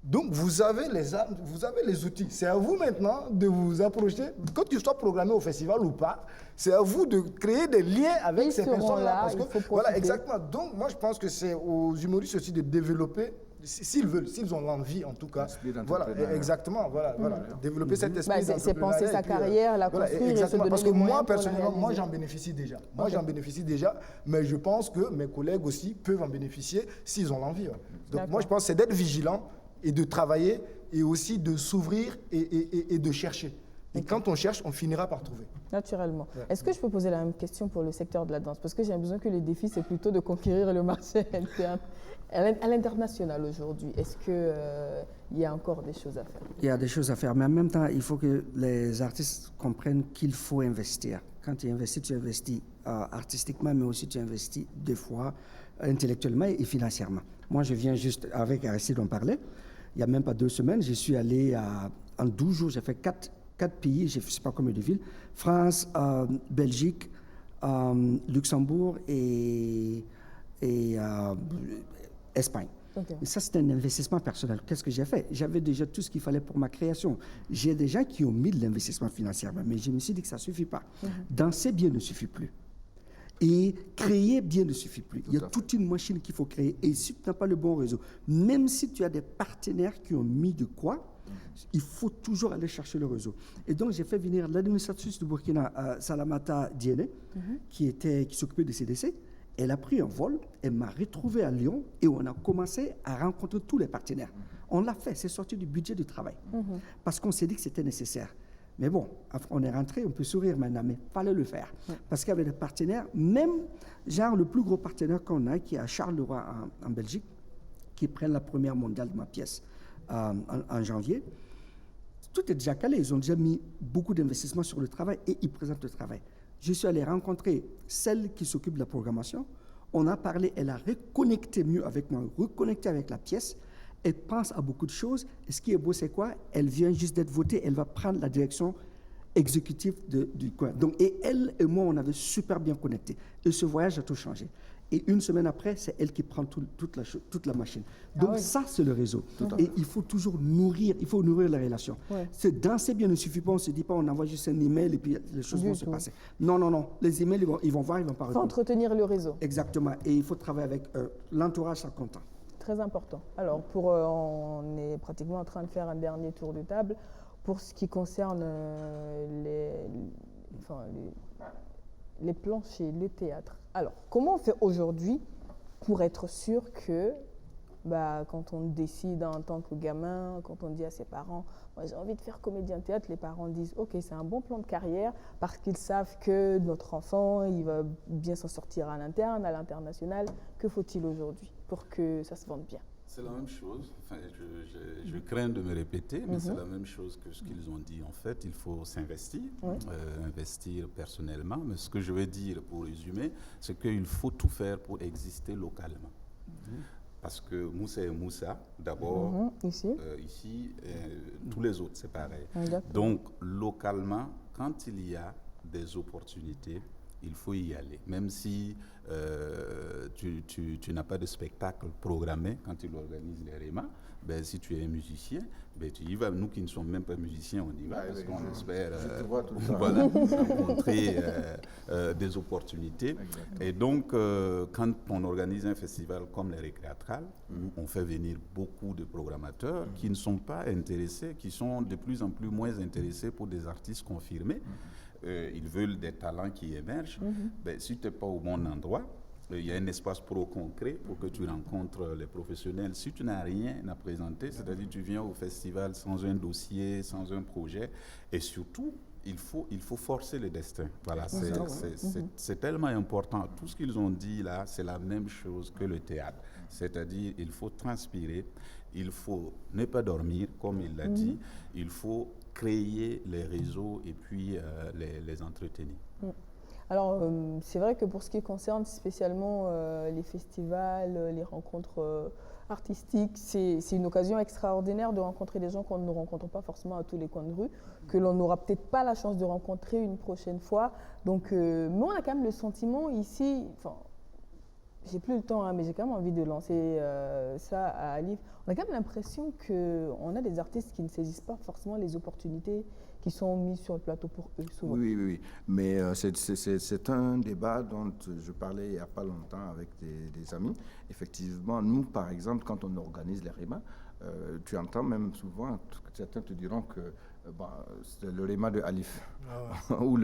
Donc, vous avez les outils. C'est à vous maintenant de vous approcher, que tu sois programmé au festival ou pas, c'est à vous de créer des liens avec ces personnes-là. Voilà, exactement. Donc, moi, je pense que c'est aux humoristes aussi de développer, s'ils veulent, s'ils ont l'envie en tout cas. Voilà, exactement. Voilà. Développer cet esprit d'entrepreneuriat. C'est penser sa carrière, la construire. Exactement. Parce que moi, personnellement, moi, j'en bénéficie déjà. Mais je pense que mes collègues aussi peuvent en bénéficier s'ils ont l'envie. Donc, moi, je pense que c'est d'être vigilant et de travailler et aussi de s'ouvrir et de chercher. Et quand on cherche, on finira par trouver. Naturellement. Ouais. Est-ce que je peux poser la même question pour le secteur de la danse? Parce que j'ai l'impression que le défi, c'est plutôt de conquérir le marché interne. À l'international aujourd'hui, est-ce qu'il y a encore des choses à faire? Il y a des choses à faire, mais en même temps, il faut que les artistes comprennent qu'il faut investir. Quand tu investis artistiquement, mais aussi tu investis des fois intellectuellement et financièrement. Moi, je viens juste, avec Aristide, on parlait, il n'y a même pas 2 semaines, je suis allé en 12 jours, j'ai fait 4 pays, je ne sais pas combien de villes, France, Belgique, Luxembourg et Espagne. Okay. Et ça, c'est un investissement personnel. Qu'est-ce que j'ai fait? J'avais déjà tout ce qu'il fallait pour ma création. J'ai des gens qui ont mis de l'investissement financièrement, mais je me suis dit que ça ne suffit pas. Danser bien ne suffit plus. Et créer bien ne suffit plus. Il y a toute une machine qu'il faut créer. Et si tu n'as pas le bon réseau, même si tu as des partenaires qui ont mis de quoi, il faut toujours aller chercher le réseau. Et donc, j'ai fait venir l'administratrice du Burkina, Salamata Diéné, qui s'occupait des CDC. Elle a pris un vol, elle m'a retrouvé à Lyon et on a commencé à rencontrer tous les partenaires. On l'a fait, c'est sorti du budget du travail. Parce qu'on s'est dit que c'était nécessaire. Mais bon, on est rentré, on peut sourire maintenant, mais il fallait le faire. Parce qu'il y avait des partenaires, même, genre le plus gros partenaire qu'on a, qui est à Charleroi en Belgique, qui prennent la première mondiale de ma pièce en janvier. Tout est déjà calé, ils ont déjà mis beaucoup d'investissements sur le travail et ils présentent le travail. Je suis allé rencontrer celle qui s'occupe de la programmation. On a parlé, elle a reconnecté mieux avec moi, reconnecté avec la pièce. Elle pense à beaucoup de choses. Et ce qui est beau, c'est quoi? Elle vient juste d'être votée, elle va prendre la direction exécutive du coin. Donc, et elle et moi, on avait super bien connecté. Et ce voyage a tout changé. Et une semaine après, c'est elle qui prend toute la machine. Donc ça, c'est le réseau. Et il faut toujours nourrir la relation. C'est danser bien ne suffit pas, on ne se dit pas, on envoie juste un email et puis les choses vont se passer. Non, non, non. Les emails, ils vont voir, ils vont pas Il faut répondre. entretenir le réseau. Exactement. Et il faut travailler avec l'entourage, ça compte. Très important. Alors, on est pratiquement en train de faire un dernier tour de table pour ce qui concerne les planchers, le théâtre. Alors, comment on fait aujourd'hui pour être sûr que, quand on décide en tant que gamin, quand on dit à ses parents, moi j'ai envie de faire comédien de théâtre, les parents disent, ok, c'est un bon plan de carrière parce qu'ils savent que notre enfant, il va bien s'en sortir à l'interne, à l'international. Que faut-il aujourd'hui pour que ça se vende bien? C'est la même chose. Enfin, je crains de me répéter, mais c'est la même chose que ce qu'ils ont dit. En fait, il faut s'investir, investir personnellement. Mais ce que je veux dire, pour résumer, c'est qu'il faut tout faire pour exister localement. Parce que Moussa est Moussa, d'abord. Ici, tous les autres, c'est pareil. Donc, localement, quand il y a des opportunités, il faut y aller. Même si tu n'as pas de spectacle programmé quand tu organises les REMA, si tu es un musicien, tu y vas. Nous qui ne sommes même pas musiciens, on y va parce qu'on espère rencontrer des opportunités. Et donc, quand on organise un festival comme les Récréatrales, on fait venir beaucoup de programmateurs qui ne sont pas intéressés, qui sont de plus en plus moins intéressés pour des artistes confirmés. Ils veulent des talents qui émergent. Si tu n'es pas au bon endroit, il y a un espace concret pour que tu rencontres les professionnels. Si tu n'as rien à présenter, c'est-à-dire tu viens au festival sans un dossier, sans un projet, et surtout, il faut forcer le destin. Voilà, c'est tellement important. Tout ce qu'ils ont dit là, c'est la même chose que le théâtre. C'est-à-dire, il faut transpirer, il faut ne pas dormir, comme il l'a dit, il faut créer les réseaux et puis les entretenir. Alors, c'est vrai que pour ce qui concerne spécialement les festivals, les rencontres artistiques, c'est une occasion extraordinaire de rencontrer des gens qu'on ne rencontre pas forcément à tous les coins de rue, que l'on n'aura peut-être pas la chance de rencontrer une prochaine fois. Donc, mais on a quand même le sentiment ici, j'ai plus le temps, mais j'ai quand même envie de lancer ça à Alif. On a quand même l'impression qu'on a des artistes qui ne saisissent pas forcément les opportunités qui sont mises sur le plateau pour eux, souvent. Oui. Mais c'est un débat dont je parlais il n'y a pas longtemps avec des amis. Effectivement, nous, par exemple, quand on organise les REMA, tu entends même souvent, certains te diront que c'est le REMA de Alif. Ou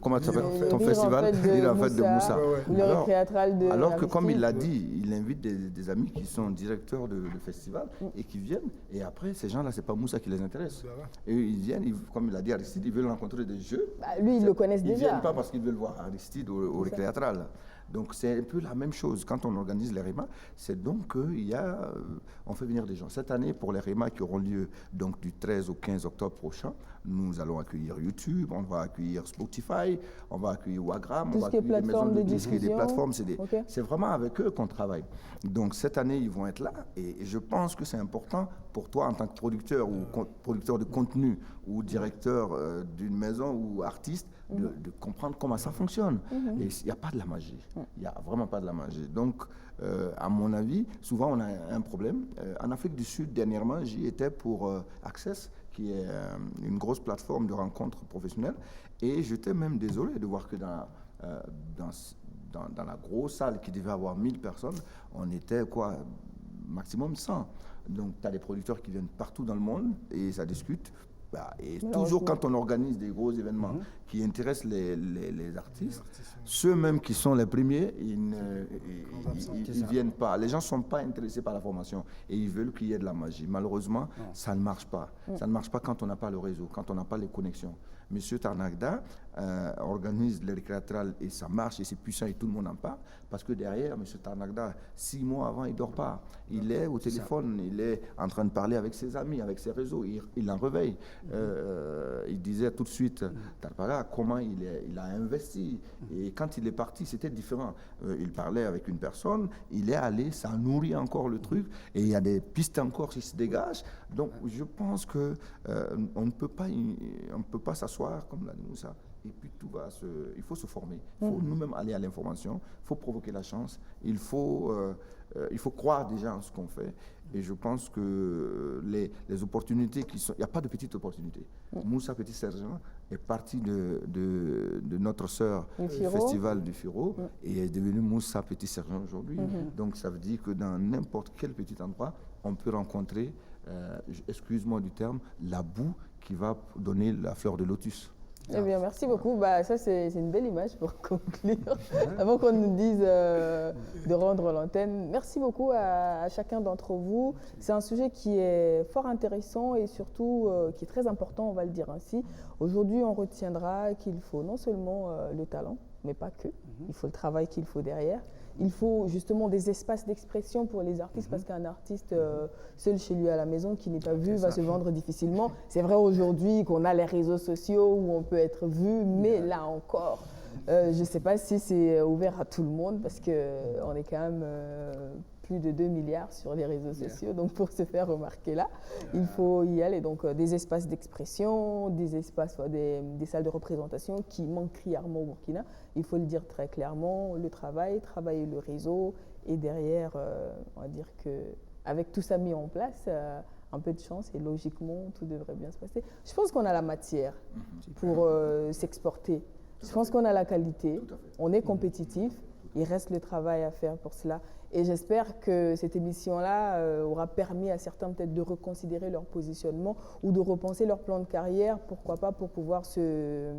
comment ça s'appelle ton festival, l'île en fait de Moussa. Le Récréatral de alors que comme il l'a dit, il invite des amis qui sont directeurs de festival et qui viennent. Et après, ces gens-là, c'est pas Moussa qui les intéresse. Et ils viennent, comme il a dit Aristide, ils veulent rencontrer des jeux. Lui, ils le connaissent déjà. Ils ne viennent pas parce qu'ils veulent voir Aristide au Récréatral. Donc c'est un peu la même chose. Quand on organise les REMA, c'est donc on fait venir des gens. Cette année, pour les REMA qui auront lieu donc du 13 au 15 octobre prochain, nous allons accueillir YouTube, on va accueillir Spotify, on va accueillir Wagram, on va accueillir des maisons de disques et des plateformes. C'est vraiment avec eux qu'on travaille. Donc cette année, ils vont être là et je pense que c'est important pour toi en tant que producteur ou producteur de contenu ou directeur d'une maison ou artiste de comprendre comment ça fonctionne. Et il n'y a pas de la magie. Il n'y a vraiment pas de la magie. Donc, à mon avis, souvent on a un problème. En Afrique du Sud, dernièrement, j'y étais pour Access, qui est une grosse plateforme de rencontres professionnelles. Et j'étais même désolé de voir que dans la grosse salle qui devait avoir 1000 personnes, on était maximum 100. Donc, tu as des producteurs qui viennent partout dans le monde et ça discute. Et toujours quand on organise des gros événements qui intéressent les artistes, ceux-mêmes qui sont les premiers, ils ne viennent pas. Les gens ne sont pas intéressés par la formation et ils veulent qu'il y ait de la magie. Malheureusement, ça ne marche pas. Ça ne marche pas quand on n'a pas le réseau, quand on n'a pas les connexions. Monsieur Tarnagda organise les récréatrales et ça marche et c'est puissant et tout le monde en parle parce que derrière, Monsieur Tarnagda, 6 mois avant, il ne dort pas. Il est au téléphone, il est en train de parler avec ses amis, avec ses réseaux, il en réveille. Il disait tout de suite, Tarpaga, comment il a investi. Et quand il est parti, c'était différent. Il parlait avec une personne, il est allé, ça nourrit encore le truc et il y a des pistes encore qui se dégagent. Donc je pense que on ne peut pas s'asseoir comme l'a dit Moussa. Et puis il faut se former. Il faut nous-mêmes aller à l'information. Il faut provoquer la chance. Il faut croire déjà en ce qu'on fait. Et je pense que les opportunités il n'y a pas de petites opportunités. Moussa Petit Sergent est parti de notre sœur du festival du Firo et est devenu Moussa Petit Sergent aujourd'hui. Donc ça veut dire que dans n'importe quel petit endroit, on peut rencontrer, excuse-moi du terme, la boue qui va donner la fleur de lotus. Eh bien, merci beaucoup. Ça, c'est une belle image pour conclure. Avant qu'on nous dise de rendre l'antenne, merci beaucoup à chacun d'entre vous. C'est un sujet qui est fort intéressant et surtout qui est très important, on va le dire ainsi. Aujourd'hui, on retiendra qu'il faut non seulement le talent, mais pas que. Il faut le travail qu'il faut derrière. Il faut justement des espaces d'expression pour les artistes parce qu'un artiste seul chez lui à la maison qui n'est pas vu va se vendre difficilement. C'est vrai aujourd'hui qu'on a les réseaux sociaux où on peut être vu, mais là encore, je ne sais pas si c'est ouvert à tout le monde parce qu'on est quand même plus de 2 milliards sur les réseaux sociaux. Donc pour se faire remarquer là, il faut y aller. Donc des espaces d'expression, des espaces, des salles de représentation qui manquent criarement au Burkina. Il faut le dire très clairement, le travailler le réseau et derrière, on va dire qu'avec tout ça mis en place, un peu de chance et logiquement, tout devrait bien se passer. Je pense qu'on a la matière pour s'exporter. Je pense qu'on a la qualité, on est compétitif, il reste le travail à faire pour cela. Et j'espère que cette émission-là aura permis à certains peut-être de reconsidérer leur positionnement ou de repenser leur plan de carrière, pourquoi pas, pour pouvoir se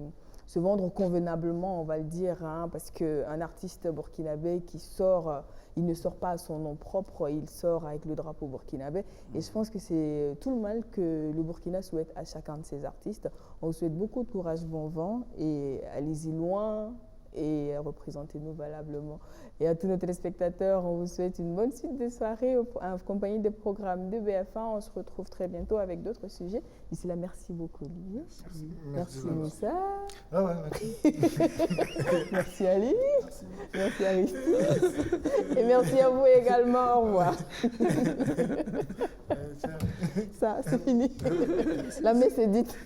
vendre convenablement, on va le dire, parce qu'un artiste burkinabé qui sort, il ne sort pas à son nom propre, il sort avec le drapeau burkinabé. Et je pense que c'est tout le mal que le Burkina souhaite à chacun de ses artistes. On vous souhaite beaucoup de courage, bon vent, et allez-y loin et représentez-nous valablement. Et à tous nos téléspectateurs, on vous souhaite une bonne suite de soirée en compagnie des programmes de BF1. On se retrouve très bientôt avec d'autres sujets. D'ici là, merci beaucoup, Olivier. Merci Moussa. Merci Ali. Merci Aristide. Et merci à vous également. Au revoir. Ça, c'est fini. La messe est dite.